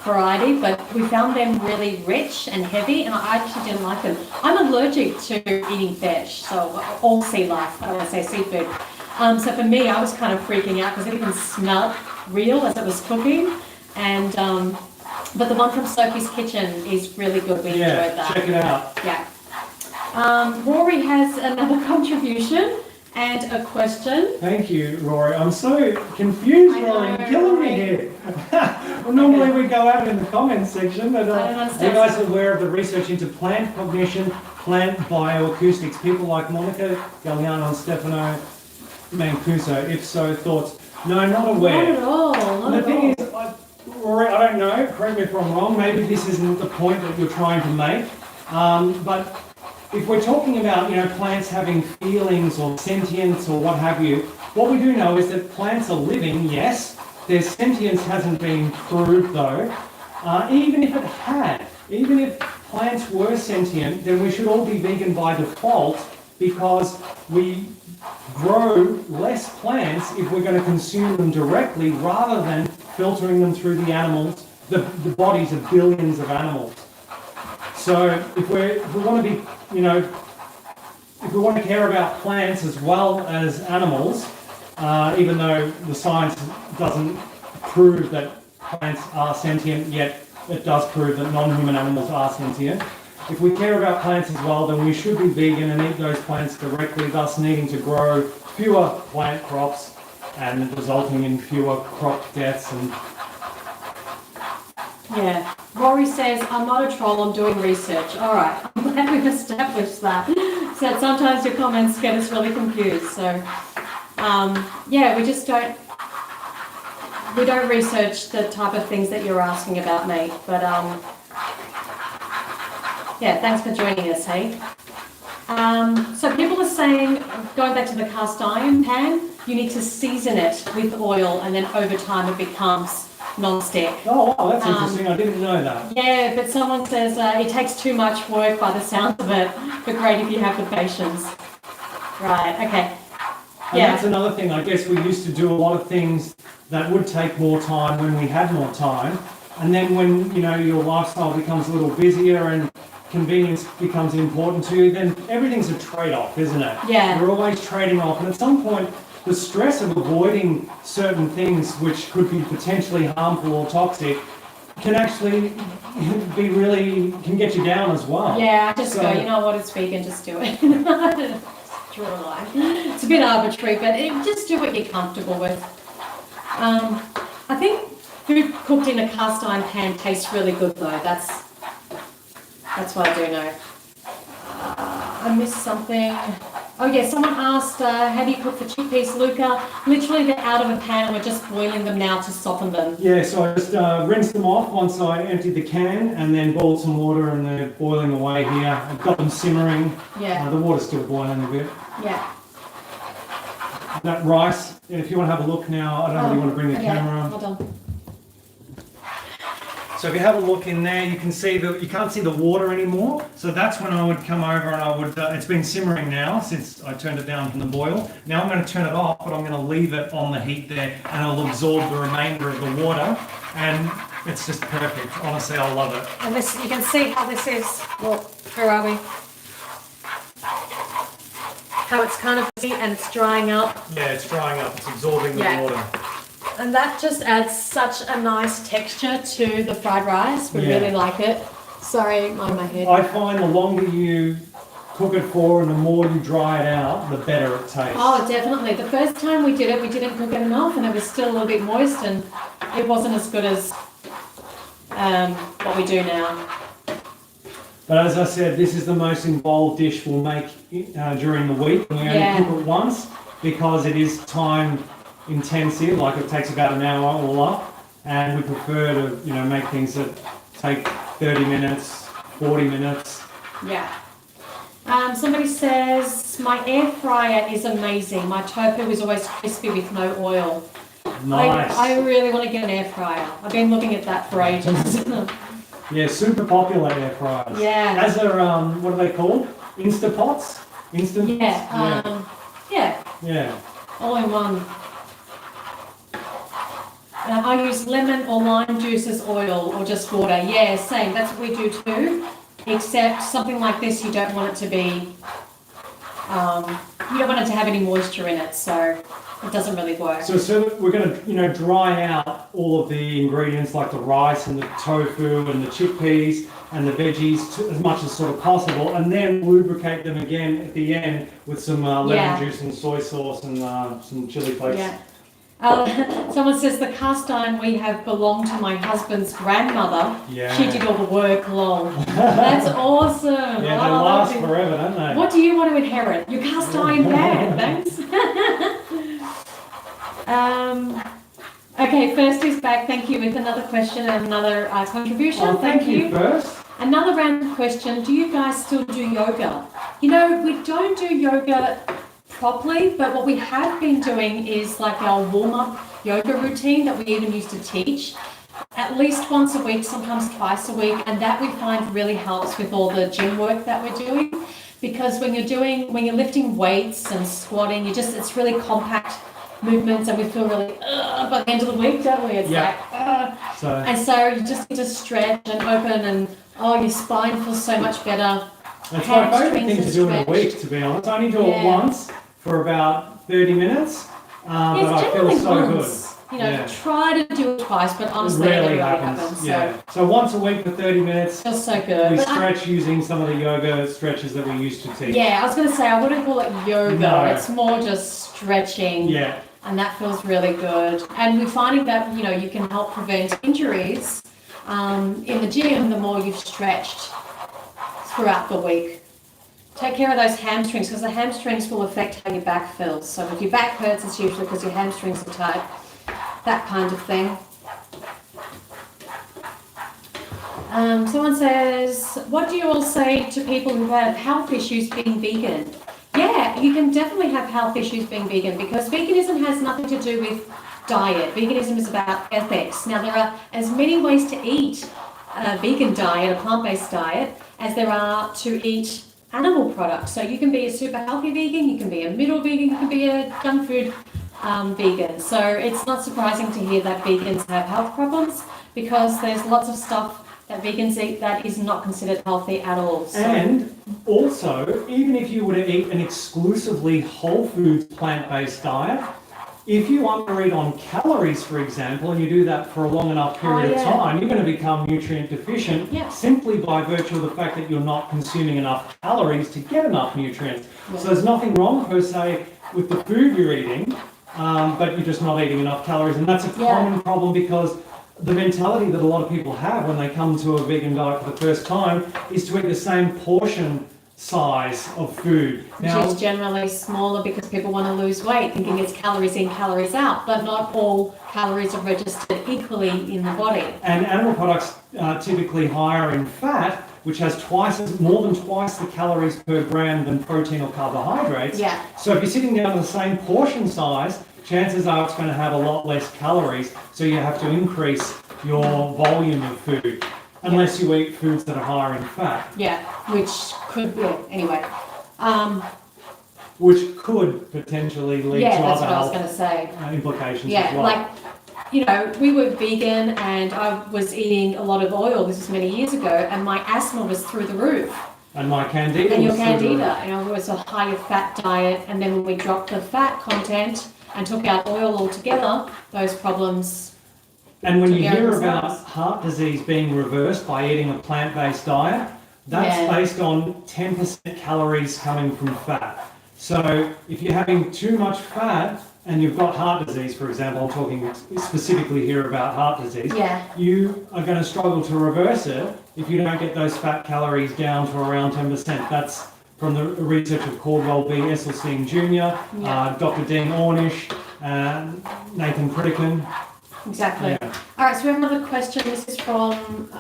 variety, but we found them really rich and heavy, and I actually didn't like them. I'm allergic to eating fish, so all sea life, I don't want to say seafood. So for me, I was kind of freaking out because it even smelled real as it was cooking. And but the one from Sophie's Kitchen is really good. We enjoyed that. Check it out. Yeah. Rory has another contribution and a question. Thank you, Rory. I'm so confused, Rory. You're killing me here. Well, normally we go out in the comments section, but you guys are aware of the research into plant cognition, plant bioacoustics. People like Monica Galliano and Stefano Mancuso. If so, thoughts? No, not aware. Not at all. The thing is, Rory, I don't know. Correct me if I'm wrong. Maybe this isn't the point that you're trying to make. But if we're talking about, you know, plants having feelings or sentience or what have you, what we do know is that plants are living, yes. Their sentience hasn't been proved though. Even if it had, even if plants were sentient, then we should all be vegan by default because we grow less plants if we're going to consume them directly rather than filtering them through the animals, the bodies of billions of animals. So if we want to be, you know, if we want to care about plants as well as animals, even though the science doesn't prove that plants are sentient, yet it does prove that non-human animals are sentient. If we care about plants as well, then we should be vegan and eat those plants directly, thus needing to grow fewer plant crops and resulting in fewer crop deaths and... Yeah. Rory says, I'm not a troll, I'm doing research. All right, I'm glad we've established that. So sometimes your comments get us really confused. So, yeah, we don't research the type of things that you're asking about, mate. But, yeah, thanks for joining us, hey? So people are saying, going back to the cast iron pan, you need to season it with oil and then over time it becomes non-stick. Oh, wow, that's interesting. I didn't know that. Yeah, but someone says it takes too much work by the sound of it, but great if you have the patience. Right, okay. And that's another thing. I guess we used to do a lot of things that would take more time when we had more time. And then when, you know, your lifestyle becomes a little busier and convenience becomes important to you, then everything's a trade-off, isn't it? Yeah. We're always trading off. And at some point, the stress of avoiding certain things which could be potentially harmful or toxic can actually be really, can get you down as well. Yeah, I just go, you know what, it's vegan, just do it. Draw a line. It's a bit arbitrary, but just do what you're comfortable with. I think food cooked in a cast iron pan tastes really good though. That's what I do know. I missed something. Oh yeah, someone asked, how do you cook the chickpeas, Luca? Literally they're out of a pan and we're just boiling them now to soften them. Yeah, so I just rinsed them off once I emptied the can and then boiled some water and they're boiling away here. I've got them simmering. Yeah. The water's still boiling a bit. Yeah. That rice, if you want to have a look now, I don't really want to bring the camera on. Hold on. So if you have a look in there, you can see that you can't see the water anymore. So that's when I would come over and I would, it's been simmering now since I turned it down from the boil. Now I'm going to turn it off, but I'm going to leave it on the heat there and it'll absorb the remainder of the water. And it's just perfect. Honestly, I love it. And this, you can see how this is, well, where are we? How it's kind of and it's drying up. Yeah, it's drying up. It's absorbing the water. And that just adds such a nice texture to the fried rice. We really like it. Sorry, mind my head. I find the longer you cook it for and the more you dry it out, the better it tastes. Oh, definitely. The first time we did it, we didn't cook it enough and it was still a little bit moist and it wasn't as good as what we do now. But as I said, this is the most involved dish we'll make during the week. We only cook it once because it is time intensive, like it takes about an hour all up, and we prefer to make things that take 30 minutes, 40 minutes. Yeah. Somebody says, my air fryer is amazing. My tofu is always crispy with no oil. Nice. I really want to get an air fryer. I've been looking at that for ages. Yeah, super popular air fryers. Yeah. As are, what are they called? Instapots? Instant? Yeah. All in one. I use lemon or lime juice as oil or just water. Yeah, same. That's what we do too. Except something like this, you don't want it to be, you don't want it to have any moisture in it, so it doesn't really work. So we're going to, dry out all of the ingredients like the rice and the tofu and the chickpeas and the veggies as much as sort of possible, and then lubricate them again at the end with some lemon juice and soy sauce and some chili flakes. Yeah. Someone says the cast iron we have belonged to my husband's grandmother. Yeah. She did all the work long. That's awesome. Yeah, they last forever, don't they? What do you want to inherit? Your cast iron pan, thanks. Okay, first is back. Thank you with another question and another contribution. Oh, thank you first. Another random question. Do you guys still do yoga? We don't do yoga properly, but what we have been doing is like our warm-up yoga routine that we even used to teach at least once a week, sometimes twice a week, and that we find really helps with all the gym work that we're doing, because when you're lifting weights and squatting, it's really compact movements and we feel really by the end of the week, don't we? It's and so you just need to stretch and open and your spine feels so much better. It's my favourite thing to do in a week, to be honest. I only do it once for about 30 minutes, but I feel so good. Try to do it twice, but honestly, it rarely happens. So once a week for 30 minutes. Feels so good. We stretch using some of the yoga stretches that we used to teach. Yeah, I was going to say, I wouldn't call it yoga. No. It's more just stretching. Yeah. And that feels really good. And we're finding that, you can help prevent injuries in the gym the more you've stretched throughout the week. Take care of those hamstrings, because the hamstrings will affect how your back feels. So if your back hurts, it's usually because your hamstrings are tight. That kind of thing. Someone says, what do you all say to people who have health issues being vegan? Yeah, you can definitely have health issues being vegan, because veganism has nothing to do with diet. Veganism is about ethics. Now, there are as many ways to eat a vegan diet, a plant-based diet, as there are to eat animal products. So you can be a super healthy vegan, you can be a middle vegan, you can be a junk food vegan. So it's not surprising to hear that vegans have health problems, because there's lots of stuff that vegans eat that is not considered healthy at all. So. And also, even if you were to eat an exclusively whole foods plant-based diet, if you undereat on calories, for example, and you do that for a long enough period of time, you're going to become nutrient deficient simply by virtue of the fact that you're not consuming enough calories to get enough nutrients. Yeah. So there's nothing wrong per se with the food you're eating, but you're just not eating enough calories. And that's a common problem, because the mentality that a lot of people have when they come to a vegan diet for the first time is to eat the same portion size of food. Which is generally smaller because people want to lose weight, thinking it's calories in, calories out, but not all calories are registered equally in the body. And animal products are typically higher in fat, which has more than twice the calories per gram than protein or carbohydrates. Yeah. So if you're sitting down to the same portion size, chances are it's going to have a lot less calories. So you have to increase your volume of food, unless you eat foods that are higher in fat. Yeah, which could be, anyway. Which could potentially lead to that's other what I was health going to say. implications as well. Like, you know, we were vegan and I was eating a lot of oil, this was many years ago, and my asthma was through the roof. And my candida And your was through the roof. candida, you know, it was a higher fat diet, and then when we dropped the fat content and took out oil altogether, those problems. And when you took out hear themselves. about heart disease being reversed by eating a plant-based diet, that's Yeah. based on 10% calories coming from fat. So if you're having too much fat and you've got heart disease, for example, I'm talking specifically here about heart disease, Yeah. you are going to struggle to reverse it if you don't get those fat calories down to around 10%. That's from the research of Caldwell B. Esselstyn Jr., Yeah. Dr. Dean Ornish, Nathan Pritikin. Exactly. Yeah. All right, so we have another question. This is from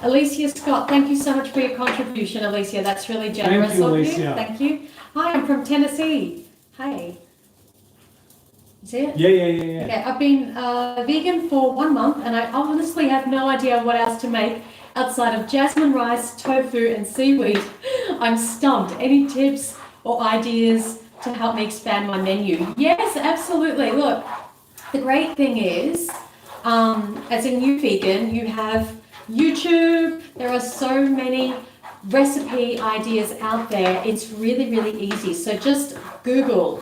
Alicia Scott. Thank you so much for your contribution, Alicia. That's really generous you, of Alicia. you. Thank you. Hi, I'm from Tennessee. Hey. Is it? Yeah. Okay, I've been vegan for 1 month and I honestly have no idea what else to make outside of jasmine rice, tofu and seaweed. I'm stumped. Any tips or ideas to help me expand my menu? Yes, absolutely. Look, the great thing is, as a new vegan, you have YouTube. There are so many recipe ideas out there. It's really, really easy. So just Google,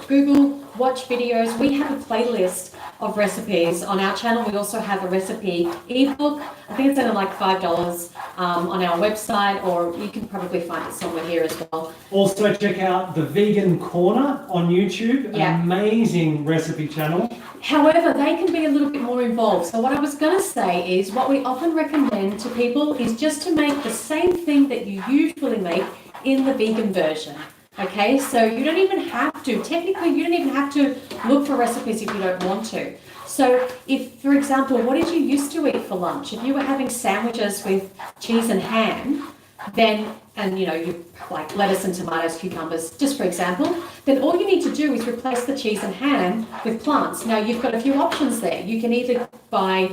watch videos. We have a playlist of recipes on our channel. We also have a recipe ebook. I think it's only like $5 on our website, or you can probably find it somewhere here as well. Also check out the Vegan Corner on YouTube, Yeah. an amazing recipe channel. However, they can be a little bit more involved. So what I was going to say is what we often recommend to people is just to make the same thing that you usually make in the vegan version. Okay, so you don't even have to, technically you don't even have to look for recipes if you don't want to. So if, for example, what did you used to eat for lunch? If you were having sandwiches with cheese and ham, then, and you know, you like lettuce and tomatoes, cucumbers, just for example, then all you need to do is replace the cheese and ham with plants. Now you've got a few options there. You can either buy,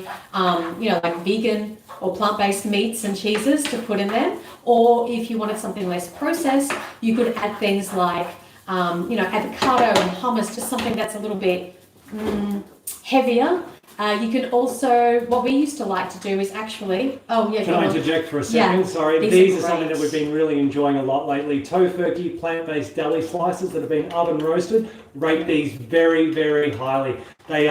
you know, like vegan or plant-based meats and cheeses to put in there, or if you wanted something less processed, you could add things like, you know, avocado and hummus, just something that's a little bit heavier. You can also, what we used to like to do is actually, Can I interject for a second? Yeah, Sorry, these are something that we've been really enjoying a lot lately. Tofu plant-based deli slices that have been oven roasted. Rate these very, very highly. They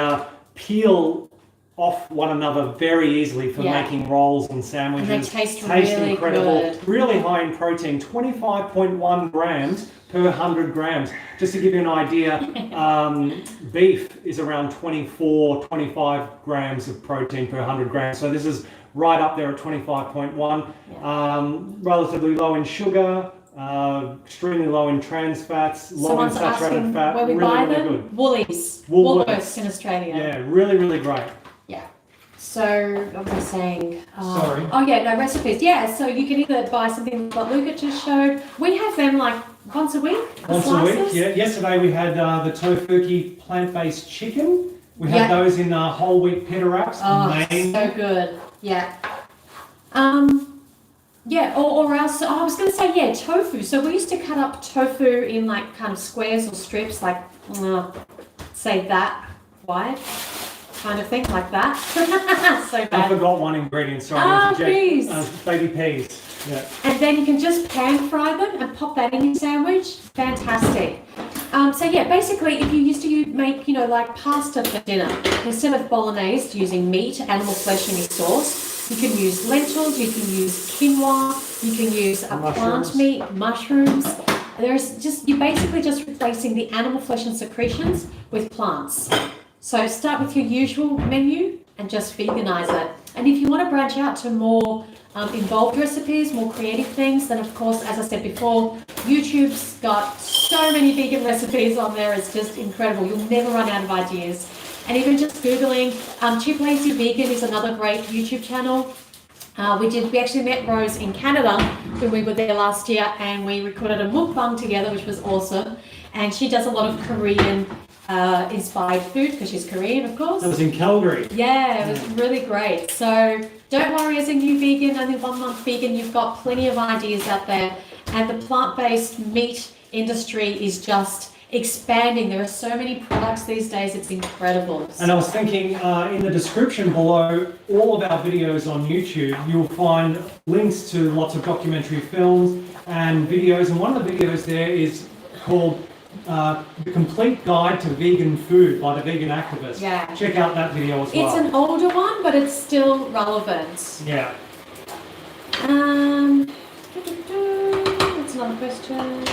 peel off one another very easily for making rolls and sandwiches. And they taste really incredible. good. Really high in protein, 25.1 grams per 100 grams. Just to give you an idea, beef is around 25 grams of protein per 100 grams. So this is right up there at 25.1. Relatively low in sugar, extremely low in trans fats, low in Someone's saturated asking fat. where we really, buy really them. good. Woolies. Woolworths. Woolworths in Australia. Yeah, really, really great. Yeah. So, what was I saying? Sorry. Oh, yeah, no, recipes. Yeah, so you can either buy something like Luca just showed. We have them like once a week. the Once slices. a week, yeah. Yesterday we had the tofu plant-based chicken. We had Yeah. those in whole wheat pita wraps. Oh, Amazing. so good. Yeah. Yeah, or else, I was going to say, yeah, tofu. So we used to cut up tofu in like kind of squares or strips, like, say that wide kind of thing, like that. So I bad. forgot one ingredient, sorry. Ah, peas. Baby peas. Yeah. And then you can just pan fry them and pop that in your sandwich. Fantastic. So yeah, basically, if you used to make, you know, like pasta for dinner, instead of bolognese using meat, animal flesh in your sauce, you can use lentils, you can use quinoa, you can use a plant meat, mushrooms. You're basically just replacing the animal flesh and secretions with plants. So start with your usual menu, and just veganize it. And if you want to branch out to more involved recipes, more creative things, then of course, as I said before, YouTube's got so many vegan recipes on there. It's just incredible. You'll never run out of ideas. And even just Googling, Cheap Lazy Vegan is another great YouTube channel. We actually met Rose in Canada when we were there last year, and we recorded a mukbang together, which was awesome. And she does a lot of Korean inspired food because she's Korean, of course. That was in Calgary. Yeah, it was really great. So don't worry, as a new vegan, only 1 month vegan, you've got plenty of ideas out there. And the plant-based meat industry is just expanding. There are so many products these days, it's incredible. And I was thinking in the description below all of our videos on YouTube, you'll find links to lots of documentary films and videos. And one of the videos there is called The Complete Guide to Vegan Food by the Vegan Activist. Yeah. Check out that video as well. It's an older one, but it's still relevant. Yeah. That's another question.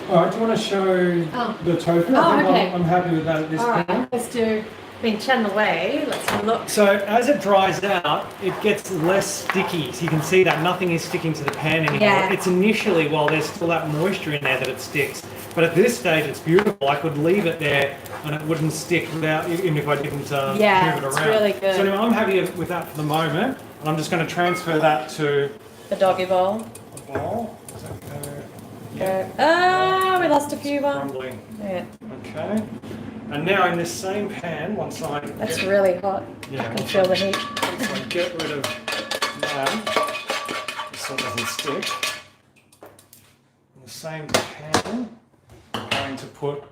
All right, do you want to show the tofu? Okay. I'm happy with that at this point. All right, let's do. Been chatting away. Let's have a look. So as it dries out, it gets less sticky. So you can see that nothing is sticking to the pan anymore. Yeah. It's initially, while there's still that moisture in there, that it sticks. But at this stage, it's beautiful. I could leave it there and it wouldn't stick without, even if I didn't move it around. It's really good. So anyway, I'm happy with that for the moment. And I'm just going to transfer that to The doggy bowl. a bowl. Does that go? We lost a few ones. Crumbling. Yeah. Okay. And now in this same pan, once I That's really hot. Yeah, I can feel the heat. once I get rid of that, so it doesn't stick. In the same pan, I'm going to put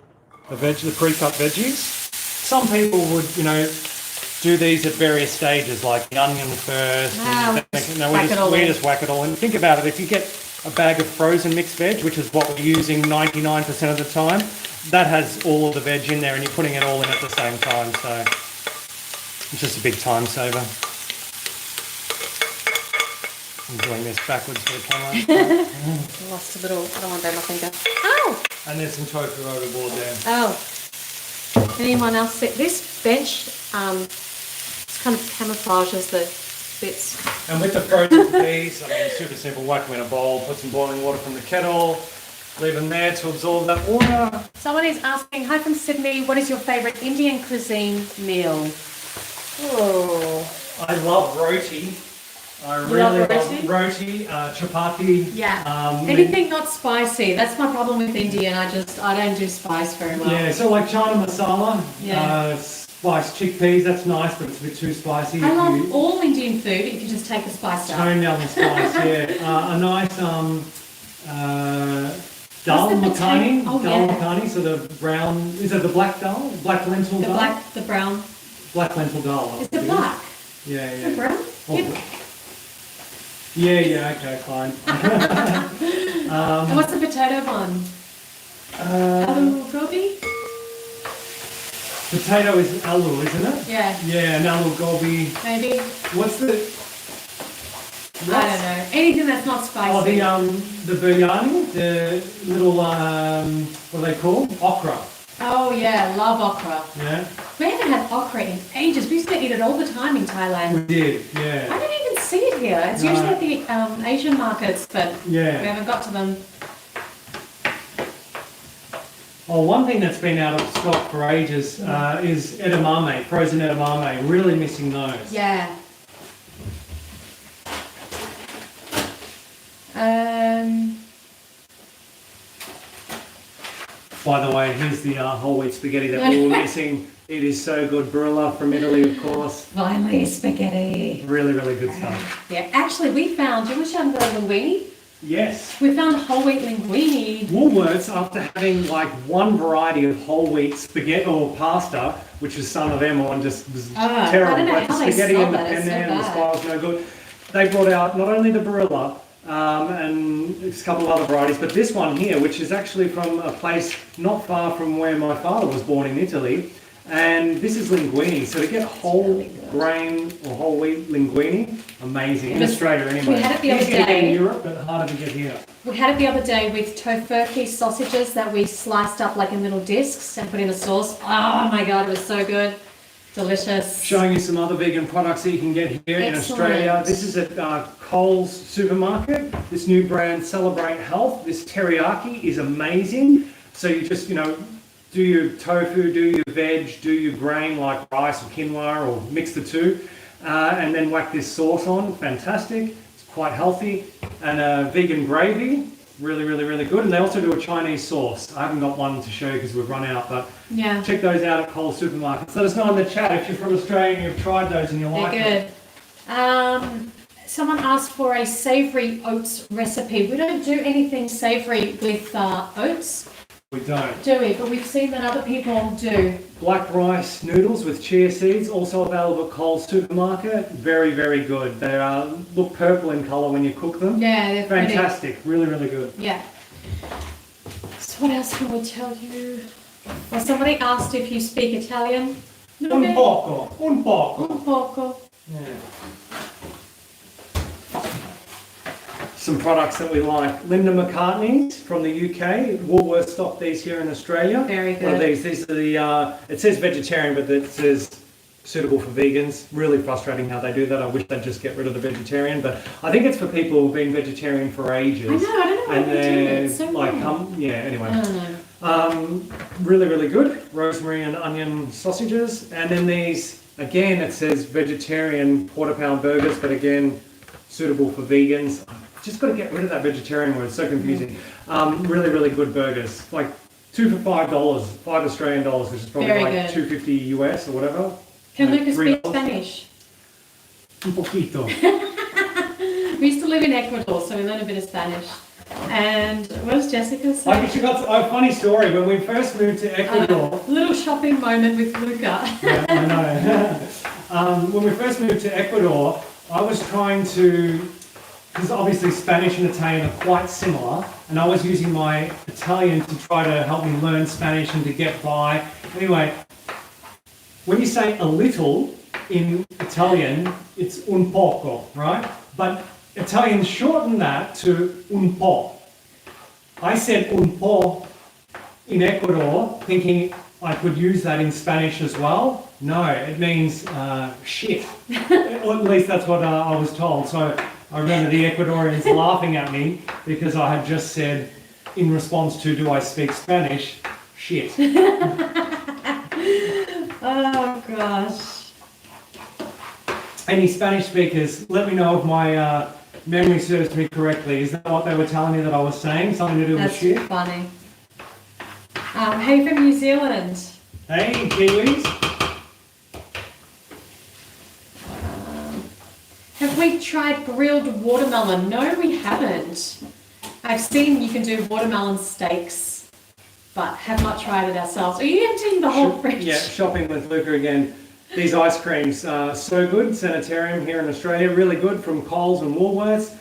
the pre-cut veggies. Some people would, do these at various stages, like the onion first. We just whack it all in. Think about it. If you get a bag of frozen mixed veg, which is what we're using 99% of the time, that has all of the veg in there and you're putting it all in at the same time, so it's just a big time saver. I'm doing this backwards for the camera. Lost a little, I don't want to burn my finger. Oh! And there's some tofu overboard there. Oh. Anyone else see? This bench it's kind of camouflages the bits. And with the frozen peas, super simple. Whack them in a bowl, put some boiling water from the kettle, leave them there to absorb that water. Someone is asking, hi from Sydney, what is your favourite Indian cuisine meal? Oh. I love roti. I really love roti, chapati. Yeah. Anything not spicy. That's my problem with Indian. I don't do spice very well. Yeah, so like chana masala, Yeah. spiced chickpeas, that's nice, but it's a bit too spicy. I love all Indian food if you just take the spice out. Tone down the spice, yeah. A nice dal makhani. Oh, dal yeah. makhani, so the brown, is it the black dal? Black lentil dal? The brown. Black lentil dal. Is it black? Yeah, Is yeah. it brown? Oh. Yeah, okay, fine. And what's the potato one? Aloo gobi? Potato is aloo, isn't it? Yeah. Yeah, an aloo gobi. Maybe. What's the... I don't know. Anything that's not spicy. Oh, the biryani, the little, what are they called? Okra. Oh yeah, love okra. Yeah. We haven't had okra in ages. We used to eat it all the time in Thailand. We did, I yeah. don't even see it here. It's usually at the Asian markets, but we haven't got to them. Oh, one thing that's been out of stock for ages is edamame, frozen edamame. Really missing those. Yeah. By the way, here's the whole wheat spaghetti that we were missing. It is so good. Barilla from Italy, of course. Finally, spaghetti. Really, really good stuff. Yeah, actually, we found, do you want to show them the linguine? Yes. We found whole wheat linguine. Woolworths, after having like one variety of whole wheat spaghetti or pasta, which was some of them on just was terrible. I don't know like how the they spaghetti sell and the that, it's penne so and the bad. spiral no good. They brought out not only the Barilla and a couple of other varieties, but this one here, which is actually from a place not far from where my father was born in Italy. And this is linguine, so to get whole grain or whole wheat linguine, amazing. In Australia anyway. We had it the other Easy to get day. in Europe, but harder to get here. We had it the other day with tofurkey sausages that we sliced up like in little discs and put in a sauce. Oh my god, it was so good. Delicious. Showing you some other vegan products that you can get here in Australia. This is at Coles supermarket. This new brand, Celebrate Health. This teriyaki is amazing. So you just, do your tofu, do your veg, do your grain like rice or quinoa, or mix the two, and then whack this sauce on. Fantastic. It's quite healthy. And vegan gravy. Really, really, really good. And they also do a Chinese sauce. I haven't got one to show you because we've run out, but check those out at Coles supermarkets. Let us know in the chat if you're from Australia and you've tried those and you like them. They're good. Someone asked for a savoury oats recipe. We don't do anything savoury with oats. We don't. Do we? But we've seen that other people do. Black rice noodles with chia seeds, also available at Coles supermarket. Very, very good. They look purple in colour when you cook them. Yeah, they're fantastic. Pretty. Really, really good. Yeah. So what else can we tell you? Well, somebody asked if you speak Italian. Un poco. Un poco. Un poco. Yeah. Some products that we like. Linda McCartney's from the UK. Woolworths stock these here in Australia. Very good. Well, these are the, it says vegetarian, but it says suitable for vegans. Really frustrating how they do that. I wish they'd just get rid of the vegetarian, but I think it's for people who've been vegetarian for ages. I don't know and why they do it. It's so like, anyway. I don't know. Really, really good. Rosemary and onion sausages. And then these, again, it says vegetarian quarter-pound burgers, but again, suitable for vegans. Just got to get rid of that vegetarian word. It's so confusing. Really, really good burgers. Like 2 for $5, $5 Australian dollars, which is probably Very like good. $2.50 US or whatever. Can Lucas speak $3. Spanish? Un poquito. We used to live in Ecuador, so we learned a bit of Spanish. And what does Jessica say? I actually got a funny story. When we first moved to Ecuador... little shopping moment with Luca. Yeah, I know. When we first moved to Ecuador, I was trying to... Because obviously Spanish and Italian are quite similar, and I was using my Italian to try to help me learn Spanish and to get by. Anyway, when you say a little in Italian, it's un poco, right? But Italians shorten that to un po'. I said un po' in Ecuador, thinking I could use that in Spanish as well. No, it means shit. Or at least that's what I was told. So I remember the Ecuadorians laughing at me because I had just said, in response to, do I speak Spanish? Shit. Oh, gosh. Any Spanish speakers, let me know if my memory serves me correctly. Is that what they were telling me that I was saying? Something to do with shit? That's funny. Hey, from New Zealand. Hey, Kiwis. Have we tried grilled watermelon? No, we haven't. I've seen you can do watermelon steaks, but have not tried it ourselves. Are you emptying the whole fridge? Yeah, shopping with Luca again. These ice creams are so good. Sanitarium here in Australia, really good from Coles and Woolworths.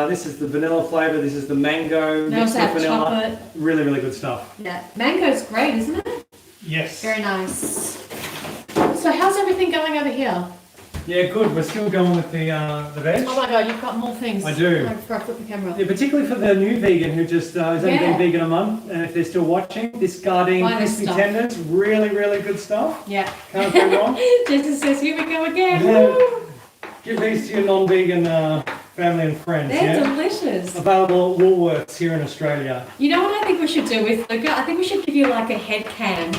This is the vanilla flavour. This is the mango. They also have vanilla. chocolate. Really, really good stuff. Yeah, mango's great, isn't it? Yes. Very nice. So how's everything going over here? Yeah, good. We're still going with the veg. Oh my god, you've got more things. I do. Before I flip the camera. Yeah, particularly for the new vegan who just has only been vegan a month, and if they're still watching, this Gardein Buy this crispy stuff. tenders, really, really good stuff. Yeah. Can't go wrong. Jessica says, here we go again. Yeah. Woo! Give these to your non-vegan family and friends. They're delicious. Available at Woolworths here in Australia. You know what I think we should do with Luca? I think we should give you like a head cam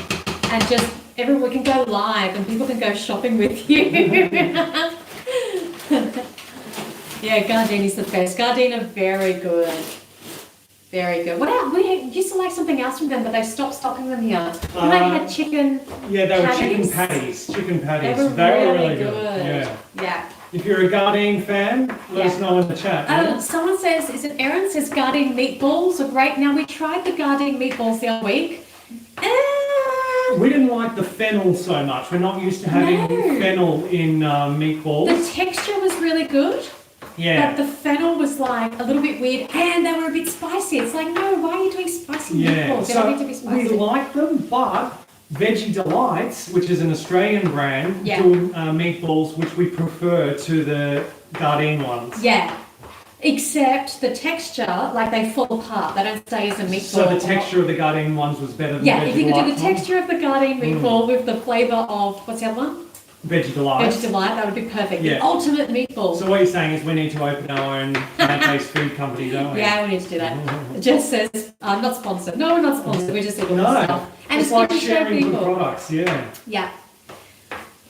and just everyone can go live and people can go shopping with you. Yeah, Gardein is the best. Gardein are very good. Very good. What else? We used to like something else from them, but they stopped stocking them here. They had chicken. Yeah, they were patties. chicken patties. Chicken patties. They were really good. Yeah. Yeah. If you're a Gardein fan, let us know in the chat. Yeah? Someone says, is it Erin says Gardein meatballs are great. Now we tried the Gardein meatballs the other week. We didn't like the fennel so much. We're not used to having fennel in meatballs. The texture was really good. Yeah. But the fennel was like a little bit weird and they were a bit spicy. It's like, no, why are you doing spicy meatballs? They don't need to be spicy. We like them, but Veggie Delights, which is an Australian brand, do meatballs which we prefer to the Gardein ones. Yeah. Except the texture, like they fall apart. They don't stay as a meatball. So the texture of the Gardein ones was better than yeah, the if you could do the Delights ones? texture of the Gardein meatball with the flavour of, what's the other one? Veggie Delights. Veggie Delight, that would be perfect. Yeah. The ultimate meatball. So what you're saying is we need to open our own plant-based food company, don't we? Yeah, we need to do that. Jess says, I'm not sponsored. No, we're not sponsored. We just eat all this stuff. And it's like good to show sharing good people. products, yeah. Yeah.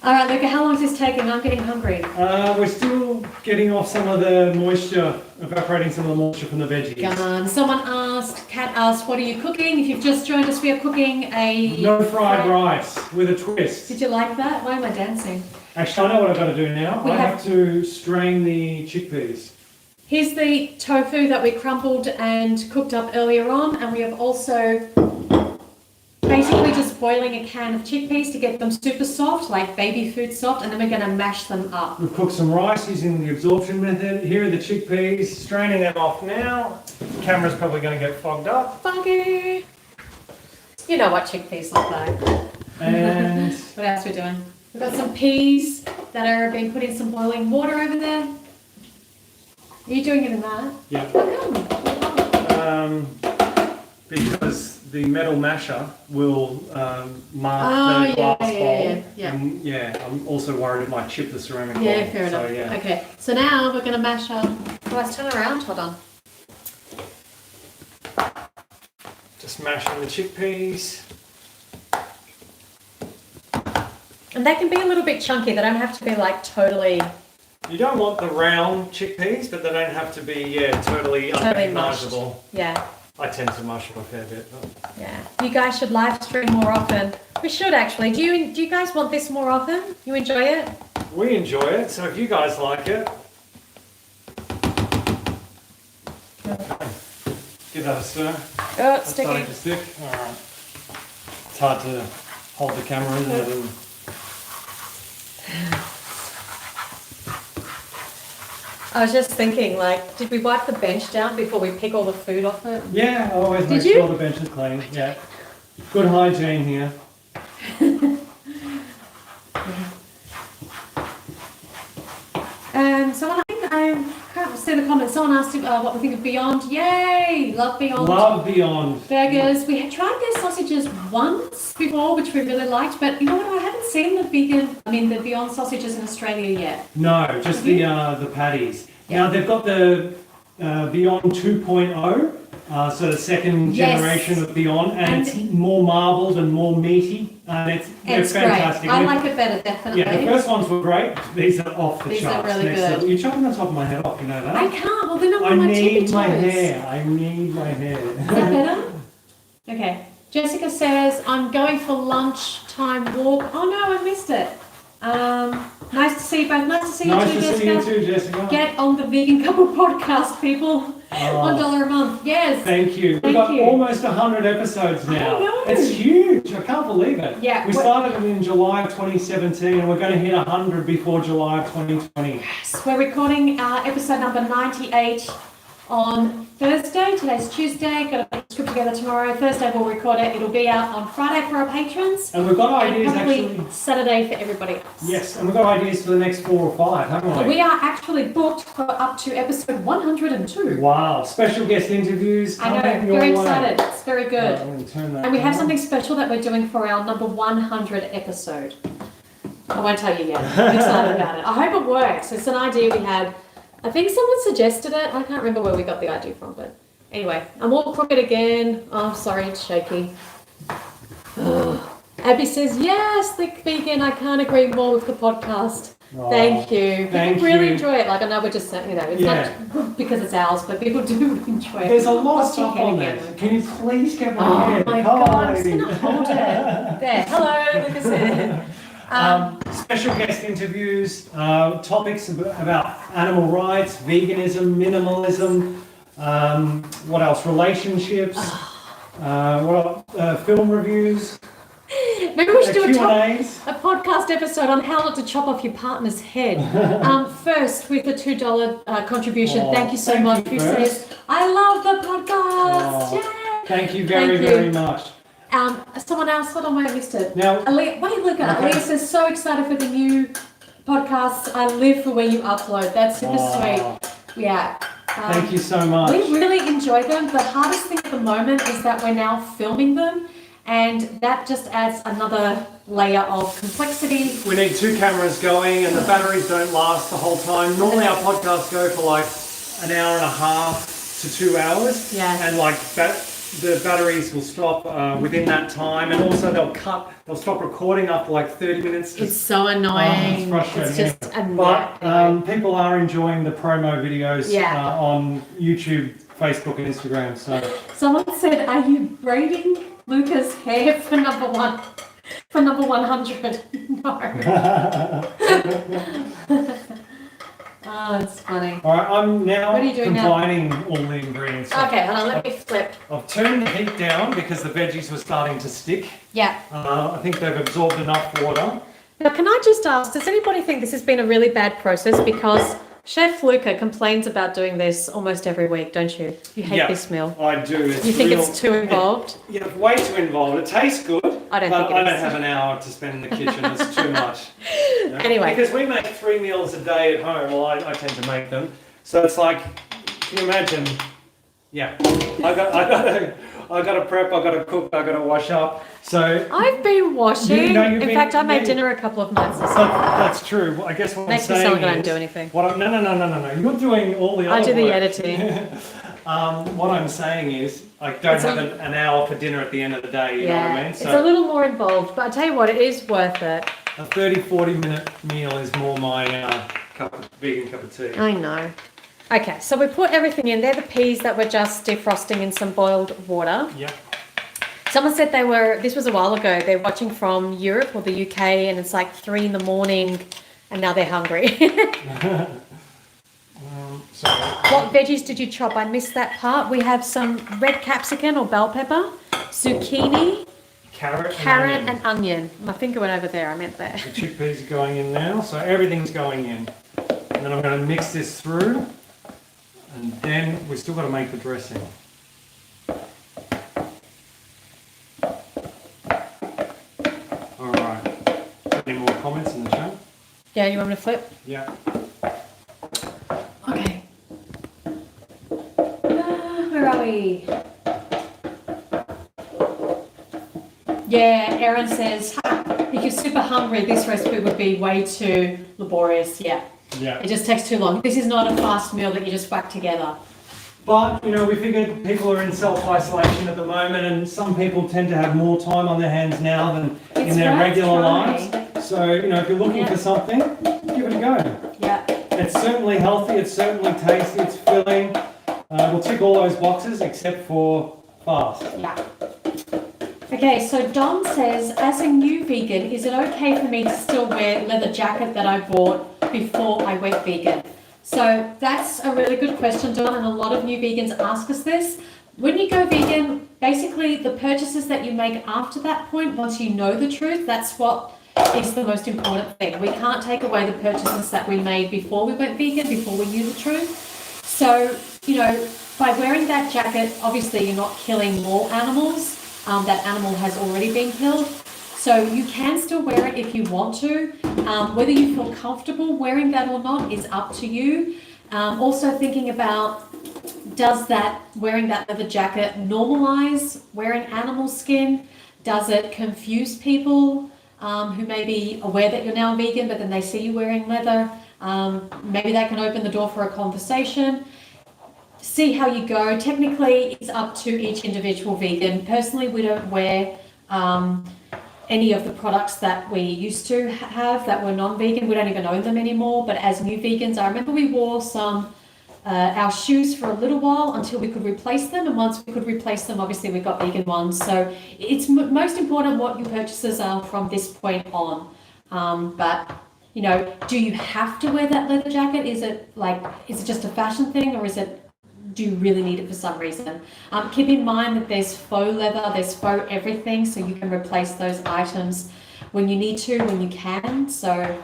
All right, Luca, how long is this taking? I'm getting hungry. We're still getting off some of the moisture, evaporating some of the moisture from the veggies. Someone asked, Kat asked, what are you cooking? If you've just joined us, we are cooking a... No fried rice with a twist. Did you like that? Why am I dancing? Actually, I know what I've got to do now. I have to strain the chickpeas. Here's the tofu that we crumbled and cooked up earlier on, and we have also basically just boiling a can of chickpeas to get them super soft, like baby food soft, and then we're going to mash them up. We've cooked some rice using the absorption method. Here are the chickpeas, straining them off now. The camera's probably going to get fogged up. Foggy! You know what chickpeas look like. And what else are we doing? We've got some peas that are being put in some boiling water over there. Are you doing it in that? yeah, How come? because the metal masher will mark the glass bowl. Yeah. And I'm also worried it might chip the ceramic bowl. Yeah, fair enough. So, yeah. Okay, so now we're going to mash up. Oh, let's turn around. Hold on. Just mashing the chickpeas. And they can be a little bit chunky. They don't have to be like totally... You don't want the round chickpeas, but they don't have to be totally unrecognisable. Yeah. I tend to mush them a fair bit. But... Yeah. You guys should live stream more often. We should actually. Do you guys want this more often? You enjoy it? We enjoy it, so if you guys like it, give that a stir. Oh, it's Starting sticky. to stick. All right. It's hard to hold the camera, isn't it? And... I was just thinking, like, did we wipe the bench down before we pick all the food off it? Yeah, I always make Did you? sure the bench is clean. Yeah. Good hygiene here. Someone, I can't see the comments. Someone asked what we think of Beyond. Yay! Love Beyond. Love Beyond. Burgers. We had tried their sausages once before, which we really liked, but you know what? I haven't seen the Beyond sausages in Australia yet. No, just the patties. Yeah. Now they've got the Beyond 2.0, so the second Yes. generation of Beyond, and it's more marbled and more meaty, and they're It's fantastic. great. I like it better, definitely. Yeah, the first ones were great. These are off the These charts. are really good. You're chopping the top of my head off, you know that? I can't. Well, they're not I on my tippy need my toes. hair. I need my hair. Is that better? Okay. Jessica says, I'm going for lunchtime walk. Oh no, I missed it. Nice to see you both. Nice to see you Nice too, to Jessica. see you too, Jessica. Get on the Vegan Couple podcast, people. $1 a month. Yes. Thank you. We've Thank got you. almost 100 episodes now. I know. It's huge. I can't believe it. Yeah, We started it in July of 2017 and we're going to hit 100 before July of 2020. So we're recording episode number 98 on Thursday. Today's Tuesday. Got to put the script together tomorrow. Thursday we'll record it. It'll be out on Friday for our patrons. And we've got And ideas probably actually. Saturday for everybody else. Yes, and we've got ideas for the next 4 or 5, haven't we? We are actually booked for up to episode 102. Wow. Special guest interviews. I know, coming your very way. excited. It's very good. I'm going to turn that And we have on. something special that we're doing for our number 100 episode. I won't tell you yet. I'm excited about it. I hope it works. It's an idea we had. I think someone suggested it. I can't remember where we got the idea from, but anyway. I'm all crooked again. Oh, sorry, it's shaky. Abby says, yes, the vegan. I can't agree more with the podcast. Oh, Thank you. thank People really you. enjoy it. Like, I know we're just saying, it's Yeah. not good because it's ours, but people do enjoy it. There's a lot of Lost your stuff head on again, there. Luca. Can you please get my Oh head? my Come on, God, I'm just lady. going to hold it. There. Hello, Lucas here. Special guest interviews, topics about animal rights, veganism, minimalism, what else? Relationships, film reviews, Maybe we should do Q&As. a podcast episode on how not to chop off your partner's head. First, with the $2 contribution, Oh, thank you so thank much. you Who first. says, I love the podcast. Oh, Yay! Thank you very, Thank you. very much. Someone else, hold on, I missed it. Now, Wait, look at Okay. Aaliyah says, so excited for the new podcasts. I live for when you upload. That's super Oh. sweet. Yeah. thank you so much. We really enjoy them. The hardest thing at the moment is that we're now filming them. And that just adds another layer of complexity. We need 2 cameras going, and the batteries don't last the whole time. Normally our podcasts go for like an hour and a half to 2 hours. Yeah. And like the batteries will stop within that time, and also they'll stop recording after like 30 minutes. It's so annoying. It's frustrating. It's just But people are enjoying the promo videos Yeah. on YouTube, Facebook and Instagram. So Someone said, are you braiding Luca's hair for number 100? No. Oh, it's funny. all right, I'm now What are you doing now? combining all the ingredients. Okay, hold on, let me flip. I've turned the heat down because the veggies were starting to stick. Yeah. I think they've absorbed enough water. Now, can I just ask, does anybody think this has been a really bad process? Because Chef Luca complains about doing this almost every week, don't you? You hate this meal. I do. It's You think it's too involved? Yeah, way too involved. It tastes good, I don't but think it I don't is. have an hour to spend in the kitchen. It's too much. Anyway. Because we make 3 meals a day at home. Well, I tend to make them. So it's like, can you imagine? Yeah, I got to prep. I got to cook. I got to wash up. So I've been washing. you've In been- fact, I made yeah. dinner a couple of nights this week. that's true. I guess what Makes I'm me saying sound like I is, don't do anything. No. You're doing all the other I do the work. editing. What I'm saying is, I don't have an hour for dinner at the end of the day, you know what I mean? It's a little more involved, but I tell you what, it is worth it. A 30-40 minute meal is more my vegan cup of tea. I know. Okay, so we put everything in. They're the peas that we're just defrosting in some boiled water. Yeah. Someone said this was a while ago, they're watching from Europe or the UK, and it's like 3 a.m, and now they're hungry. Sorry. What veggies did you chop? I missed that part. We have some red capsicum or bell pepper, zucchini, Carrot and onion. My finger went over there, I meant that. The chickpeas are going in now, so everything's going in. And then I'm going to mix this through, and then we've still got to make the dressing. All right. Any more comments in the chat? Yeah, you want me to flip? Yeah. Okay. Where are we? Yeah, Erin says, if you're super hungry, this recipe would be way too laborious. Yeah, Yeah. it just takes too long. This is not a fast meal that you just whack together. But, we figured people are in self-isolation at the moment, and some people tend to have more time on their hands now than in their regular lives. So, if you're looking for something, give it a go. Yeah. It's certainly healthy, it's certainly tasty, it's filling. It'll tick all those boxes except for fast. Yeah. Okay, so Don says, as a new vegan, is it okay for me to still wear leather jacket that I bought before I went vegan? So that's a really good question, Don, and a lot of new vegans ask us this. When you go vegan, basically the purchases that you make after that point, once you know the truth, that's what is the most important thing. We can't take away the purchases that we made before we went vegan, before we knew the truth. So, by wearing that jacket, obviously you're not killing more animals. That animal has already been killed. So you can still wear it if you want to. Whether you feel comfortable wearing that or not is up to you. Also thinking about, does wearing that leather jacket normalize wearing animal skin? Does it confuse people who may be aware that you're now vegan, but then they see you wearing leather? Maybe that can open the door for a conversation. See how you go. Technically, it's up to each individual vegan. Personally, we don't wear any of the products that we used to have that were non-vegan. We don't even own them anymore. But as new vegans, I remember we wore our shoes for a little while until we could replace them. And once we could replace them, obviously we got vegan ones. So it's most important what your purchases are from this point on. But do you have to wear that leather jacket? Is it just a fashion thing, or do you really need it for some reason? Keep in mind that there's faux leather, there's faux everything, so you can replace those items when you need to, when you can. So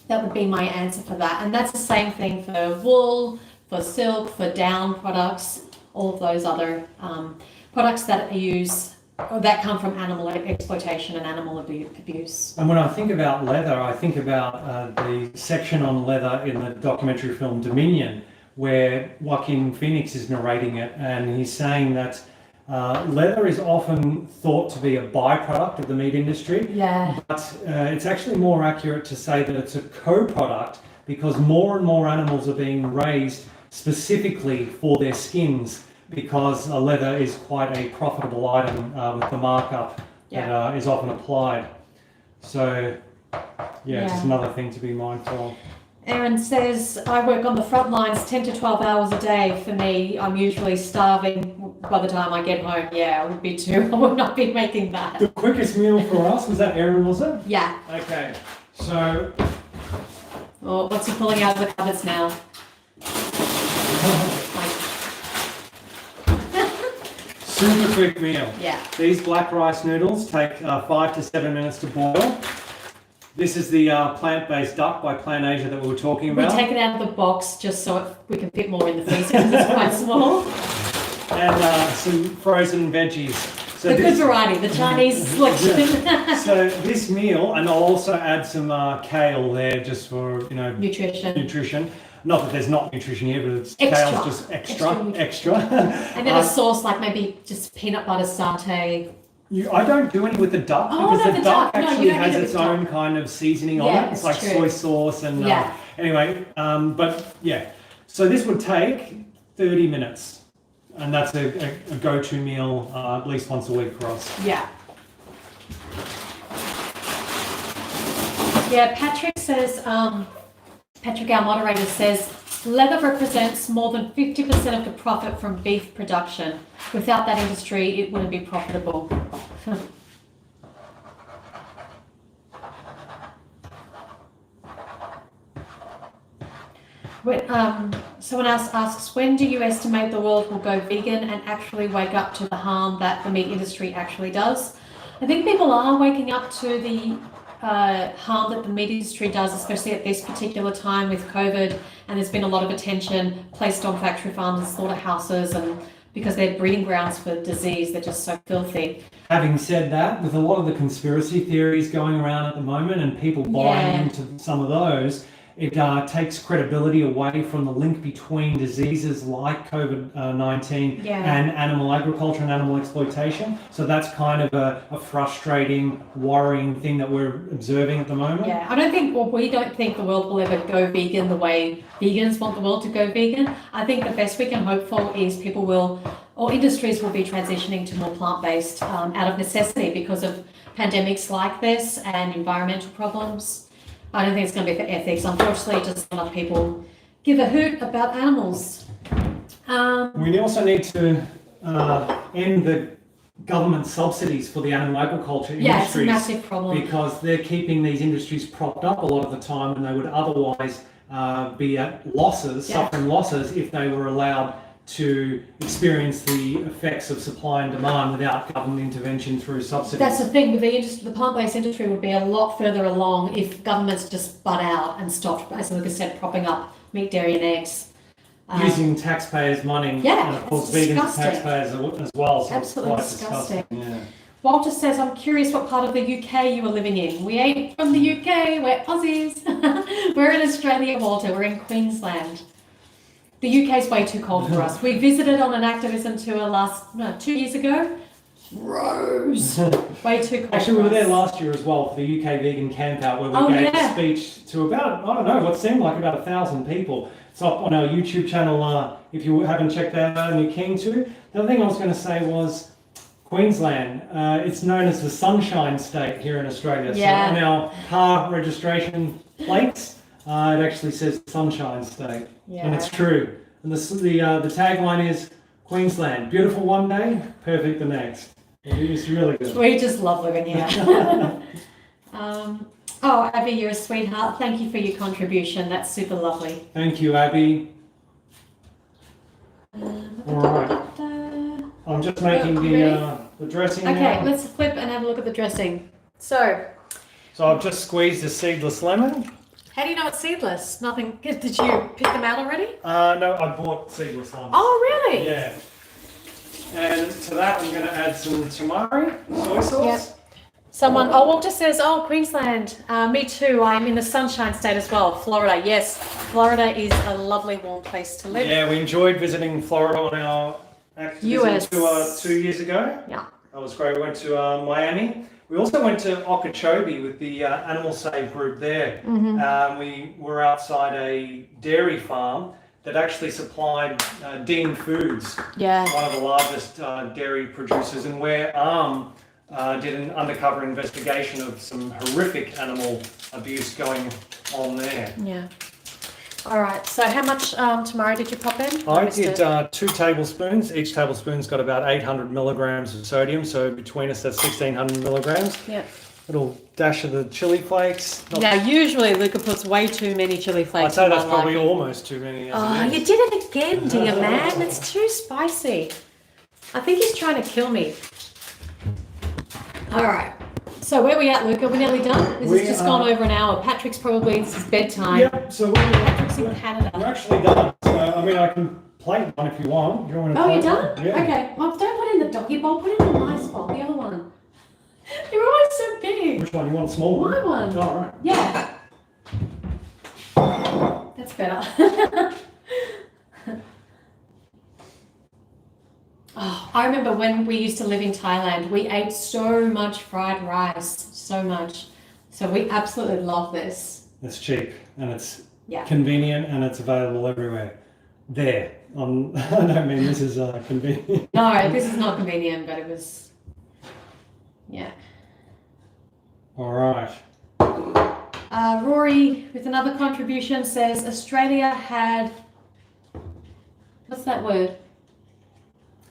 that would be my answer for that. And that's the same thing for wool, for silk, for down products, all of those other products that that come from animal exploitation and animal abuse. And when I think about leather, I think about the section on leather in the documentary film Dominion, where Joaquin Phoenix is narrating it, and he's saying that Leather is often thought to be a byproduct of the meat industry, Yeah. but it's actually more accurate to say that it's a co-product because more and more animals are being raised specifically for their skins because leather is quite a profitable item with the markup that is often applied. So, just another thing to be mindful of. Aaron says, I work on the front lines 10 to 12 hours a day. For me, I'm usually starving by the time I get home. Yeah, I would be too. I would not be making that. The quickest meal for us, was that Aaron, was it? Yeah. Okay, so... Well, what's he pulling out of the cupboards now? Super quick meal. Yeah. These black rice noodles take 5 to 7 minutes to boil. This is the plant-based duck by Plant Asia that we were talking about. We take it out of the box just so we can fit more in the freezer because it's quite small. And some frozen veggies. So the good variety, the Chinese selection. So this meal, and I'll also add some kale there just for, nutrition. Not that there's not nutrition here, but it's kale's just extra. And then a sauce like maybe just peanut butter satay. I don't do any with the duck because the duck actually has its own kind of seasoning on it. It's like soy sauce and anyway. But yeah, so this would take 30 minutes, and that's a go-to meal at least once a week for us. Yeah. Yeah. Patrick says. Patrick, our moderator, says leather represents more than 50% of the profit from beef production. Without that industry, it wouldn't be profitable. Someone else asks, when do you estimate the world will go vegan and actually wake up to the harm that the meat industry actually does? I think people are waking up to the harm that the meat industry does, especially at this particular time with COVID, and there's been a lot of attention placed on factory farms and slaughterhouses, and because they're breeding grounds for disease, they're just so filthy. Having said that, with a lot of the conspiracy theories going around at the moment and people buying into some of those, it takes credibility away from the link between diseases like COVID-19 and animal agriculture and animal exploitation. So that's kind of a frustrating, worrying thing that we're observing at the moment. Yeah, we don't think the world will ever go vegan the way vegans want the world to go vegan. I think the best we can hope for is industries will be transitioning to more plant-based out of necessity because of pandemics like this and environmental problems. I don't think it's going to be for ethics. Unfortunately, just enough people give a hoot about animals. We also need to end the government subsidies for the animal agriculture industries. Yeah, it's a massive problem. Because they're keeping these industries propped up a lot of the time, and they would otherwise be at losses, suffering losses, if they were allowed to experience the effects of supply and demand without government intervention through subsidies. That's the thing, the plant-based industry would be a lot further along if governments just butt out and stopped, as Lucas said, propping up meat, dairy and eggs. Using taxpayers' money, and of course vegan taxpayers as well. So absolutely it's quite disgusting. Yeah. Walter says, I'm curious what part of the UK you are living in. We ain't from the UK, we're Aussies. We're in Australia, Walter, we're in Queensland. The UK is way too cold for us. We visited on an activism tour 2 years ago. Gross. Way too cold. Actually, we were there last year as well for the UK Vegan Camp Out, where we gave a speech to about, what seemed like about 1,000 people. It's up on our YouTube channel if you haven't checked that out and you're keen to. The other thing I was going to say was Queensland. It's known as the Sunshine State here in Australia. Yeah. So on our car registration plates, it actually says Sunshine State. Yeah. And it's true. And the tagline is Queensland, beautiful one day, perfect the next. It's really good. We just love living here. Abby, you're a sweetheart. Thank you for your contribution. That's super lovely. Thank you, Abby. All right. I'm just making the dressing Okay, now. let's flip and have a look at the dressing. So I've just squeezed a seedless lemon. How do you know it's seedless? Nothing. Did you pick them out already? No, I bought seedless ones. Oh, really? Yeah. And to that, I'm going to add some tamari soy sauce. Yep. Walter says, Queensland. Me too. I'm in the Sunshine State as well. Florida. Yes. Florida is a lovely, warm place to live. Yeah, we enjoyed visiting Florida on our US. to 2 years ago. Yeah. That was great. We went to Miami. We also went to Okeechobee with the Animal Save group there. We were outside a dairy farm that actually supplied Dean Foods, Yeah. one of the largest dairy producers, and where ARM did an undercover investigation of some horrific animal abuse going on there. Yeah. All right. So how much tomorrow did you pop in? I did 2 tablespoons. Each tablespoon's got about 800 milligrams of sodium, so between us that's 1600 milligrams. Yeah. Little dash of the chili flakes. Now, usually Luca puts way too many chili flakes. I'd say that's in my probably liking. almost too many. Oh, you did it again, dear man. It's too spicy. I think he's trying to kill me. All right. So where are we at, Luca? We're nearly done? This has just gone over an hour. Patrick's probably, it's his bedtime. Yep, so Patrick's in Canada. we're actually done. So, I mean, I can plate one if you want. Do you want to Oh, plate you're done? one? Yeah. Okay. Well, don't put it in the doggy bowl. Put it in the nice bowl. The other one. You're always so big. Which one? You want a small one? My one. All right. Yeah. That's better. Oh, I remember when we used to live in Thailand, we ate so much fried rice, so much. So we absolutely love this. It's cheap and it's Yeah. convenient and it's available everywhere. There. I don't mean this is convenient. No, this is not convenient, but it was, yeah. All right. Rory, with another contribution, says Australia had, what's that word?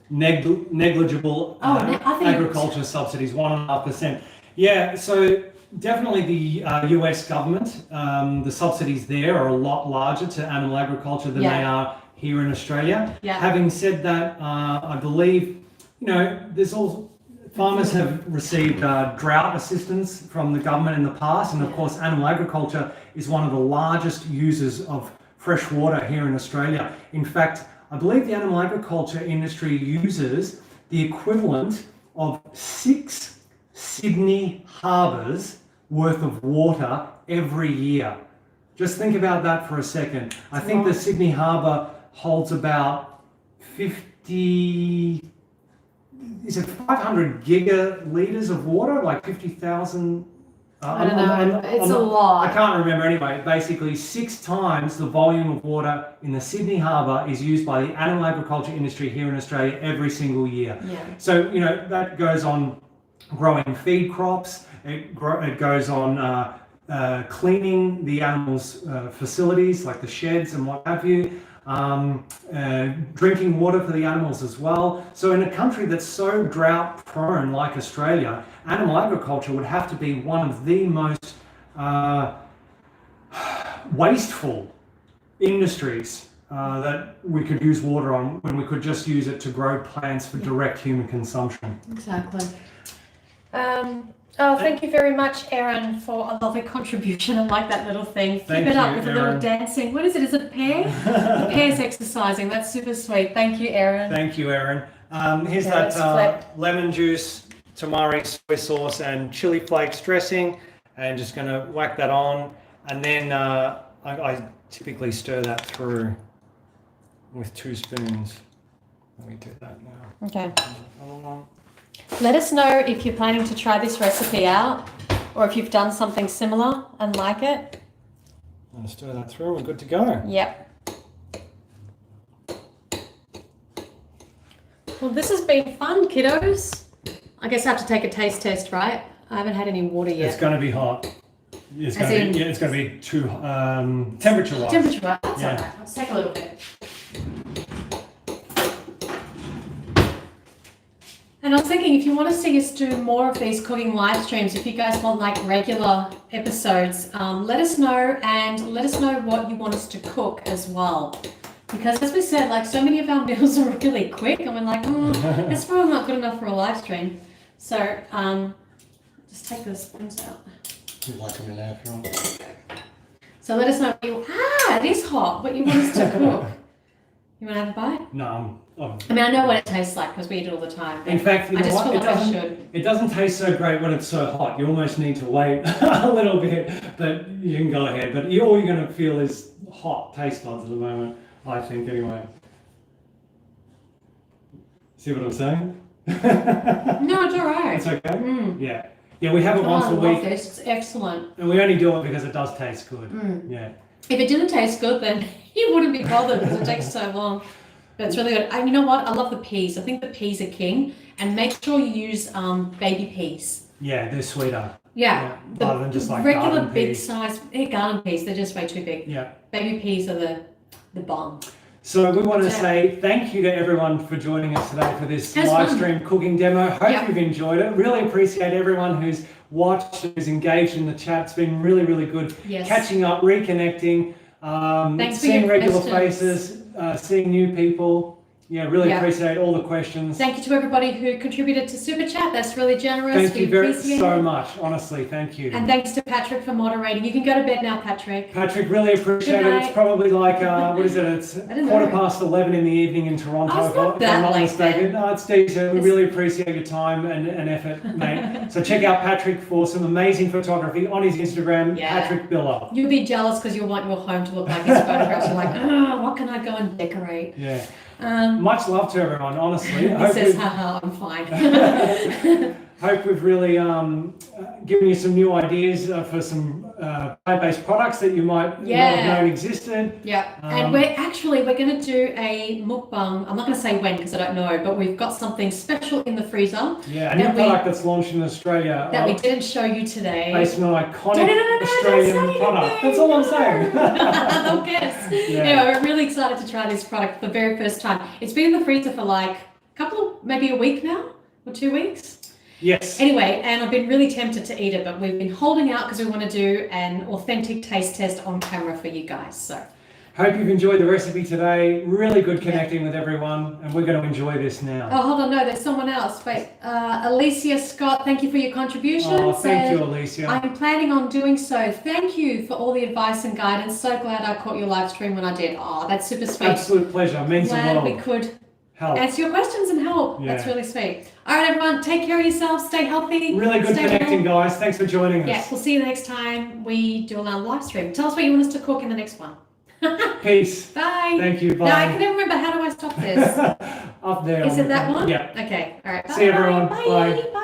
Negligible I think agriculture subsidies, 1.5%. Yeah, so definitely the US government, the subsidies there are a lot larger to animal agriculture than they are here in Australia. Yeah. Having said that, I believe, there's all farmers have received drought assistance from the government in the past, and of course animal agriculture is one of the largest users of fresh water here in Australia. In fact, I believe the animal agriculture industry uses the equivalent of 6 Sydney harbours worth of water every year. Just think about that for a second. I think the Sydney harbour holds about 50, is it 500 gigalitres of water, like 50,000? I don't know, it's a lot. I can't remember anyway. Basically, 6 times the volume of water in the Sydney harbour is used by the animal agriculture industry here in Australia every single year. Yeah. So, that goes on growing feed crops, it goes on cleaning the animals' facilities, like the sheds and what have you, drinking water for the animals as well. So in a country that's so drought prone like Australia, animal agriculture would have to be one of the most wasteful industries that we could use water on when we could just use it to grow plants for direct human consumption. Exactly. Thank you very much, Erin, for a lovely contribution. I like that little thing. Thank Keep it up you, with a little Erin. dancing. What is it? Is it a pear? The pear's exercising. That's super sweet. Thank you, Erin. Thank you, Erin. Here's let's that lemon juice, tamari soy sauce, and chili flakes dressing. And just going to whack that on. And then I typically stir that through with 2 spoons. Let me do that now. Okay. Let us know if you're planning to try this recipe out or if you've done something similar and like it. I'm going to stir that through. We're good to go. Yep. Well, this has been fun, kiddos. I guess I have to take a taste test, right? I haven't had any water yet. It's going to be hot. It's As going in- to be, it's going to be too temperature-wise. Temperature, right? That's Yeah. all right. Let's take a little bit. And I was thinking, if you want to see us do more of these cooking live streams, if you guys want like regular episodes, let us know, and let us know what you want us to cook as well. Because as we said, like so many of our meals are really quick, and we're like, it's probably not good enough for a live stream. So just take the spoons out. You'd like them in there if you want. So let us know it is hot, what you want us to cook. You want to have a bite? No, I mean, I know what it tastes like because we eat it all the time. in fact, you I know just what? feel like I should. It doesn't taste so great when it's so hot. You almost need to wait a little bit, but you can go ahead. But all you're going to feel is hot taste buds at the moment, I think, anyway. See what I'm saying? No, it's all right. It's okay? Mm. Yeah. Yeah, we have it once I a love week. this. It's excellent. And we only do it because it does taste good. Yeah. If it didn't taste good, then you wouldn't be bothered because it takes so long. But it's really good. And you know what? I love the peas. I think the peas are king. And make sure you use baby peas. Yeah, they're sweeter. Yeah. Rather than just like regular garden big peas. size garden peas. They're just way too big. Yeah. Baby peas are the bomb. So we want to say thank you to everyone for joining us today for this live stream cooking demo. Hope you've enjoyed it. Really appreciate everyone who's watched, who's engaged in the chat. It's been really, really good. Yes. Catching up, reconnecting, seeing regular faces, seeing new people. Yeah, really appreciate all the questions. Thank you to everybody who contributed to Super Chat. That's really generous. Thank you so much. Honestly, thank you. And thanks to Patrick for moderating. You can go to bed now, Patrick. Patrick, really appreciate it. It's probably like, what is it? It's 11:15 in the evening in Toronto. Oh, it's not that if I'm not late mistaken. then. No, it's decent. We really appreciate your time and effort, mate. So check out Patrick for some amazing photography on his Instagram, Patrick Biller. You'll be jealous because you'll want your home to look like his photographs. You're like, oh, what can I go and decorate? Yeah. Much love to everyone, honestly. He says, haha, I'm fine. Hope we've really given you some new ideas for some plant-based products that you might not have known existed. Yeah, and we're going to do a mukbang. I'm not going to say when because I don't know, but we've got something special in the freezer. Yeah, a new product that's launched in Australia. That we didn't show you today. Based on an iconic Australian product. That's all I'm saying. They'll guess. Anyway, we're really excited to try this product for the very first time. It's been in the freezer for like maybe a week now, or 2 weeks. Yes. Anyway, and I've been really tempted to eat it, but we've been holding out because we want to do an authentic taste test on camera for you guys. So, hope you've enjoyed the recipe today. Really good connecting with everyone, and we're going to enjoy this now. Oh, hold on, no, there's someone else. Wait, Alicia Scott, thank you for your contribution. Oh, thank you, Alicia. I'm planning on doing so. Thank you for all the advice and guidance. So glad I caught your live stream when I did. Oh, that's super sweet. Absolute pleasure. Means a lot. Glad we could answer your questions and help. Yeah. That's really sweet. All right, everyone, take care of yourselves. Stay healthy. Really good connecting, guys. Thanks for joining us. Yeah, we'll see you the next time we do another live stream. Tell us what you want us to cook in the next one. Peace. Bye. Thank you. Bye. No, I can never remember. How do I stop this? Up there. Is it that one? Yeah. Okay. All right. Bye. See you, everyone. Bye. Bye. Bye.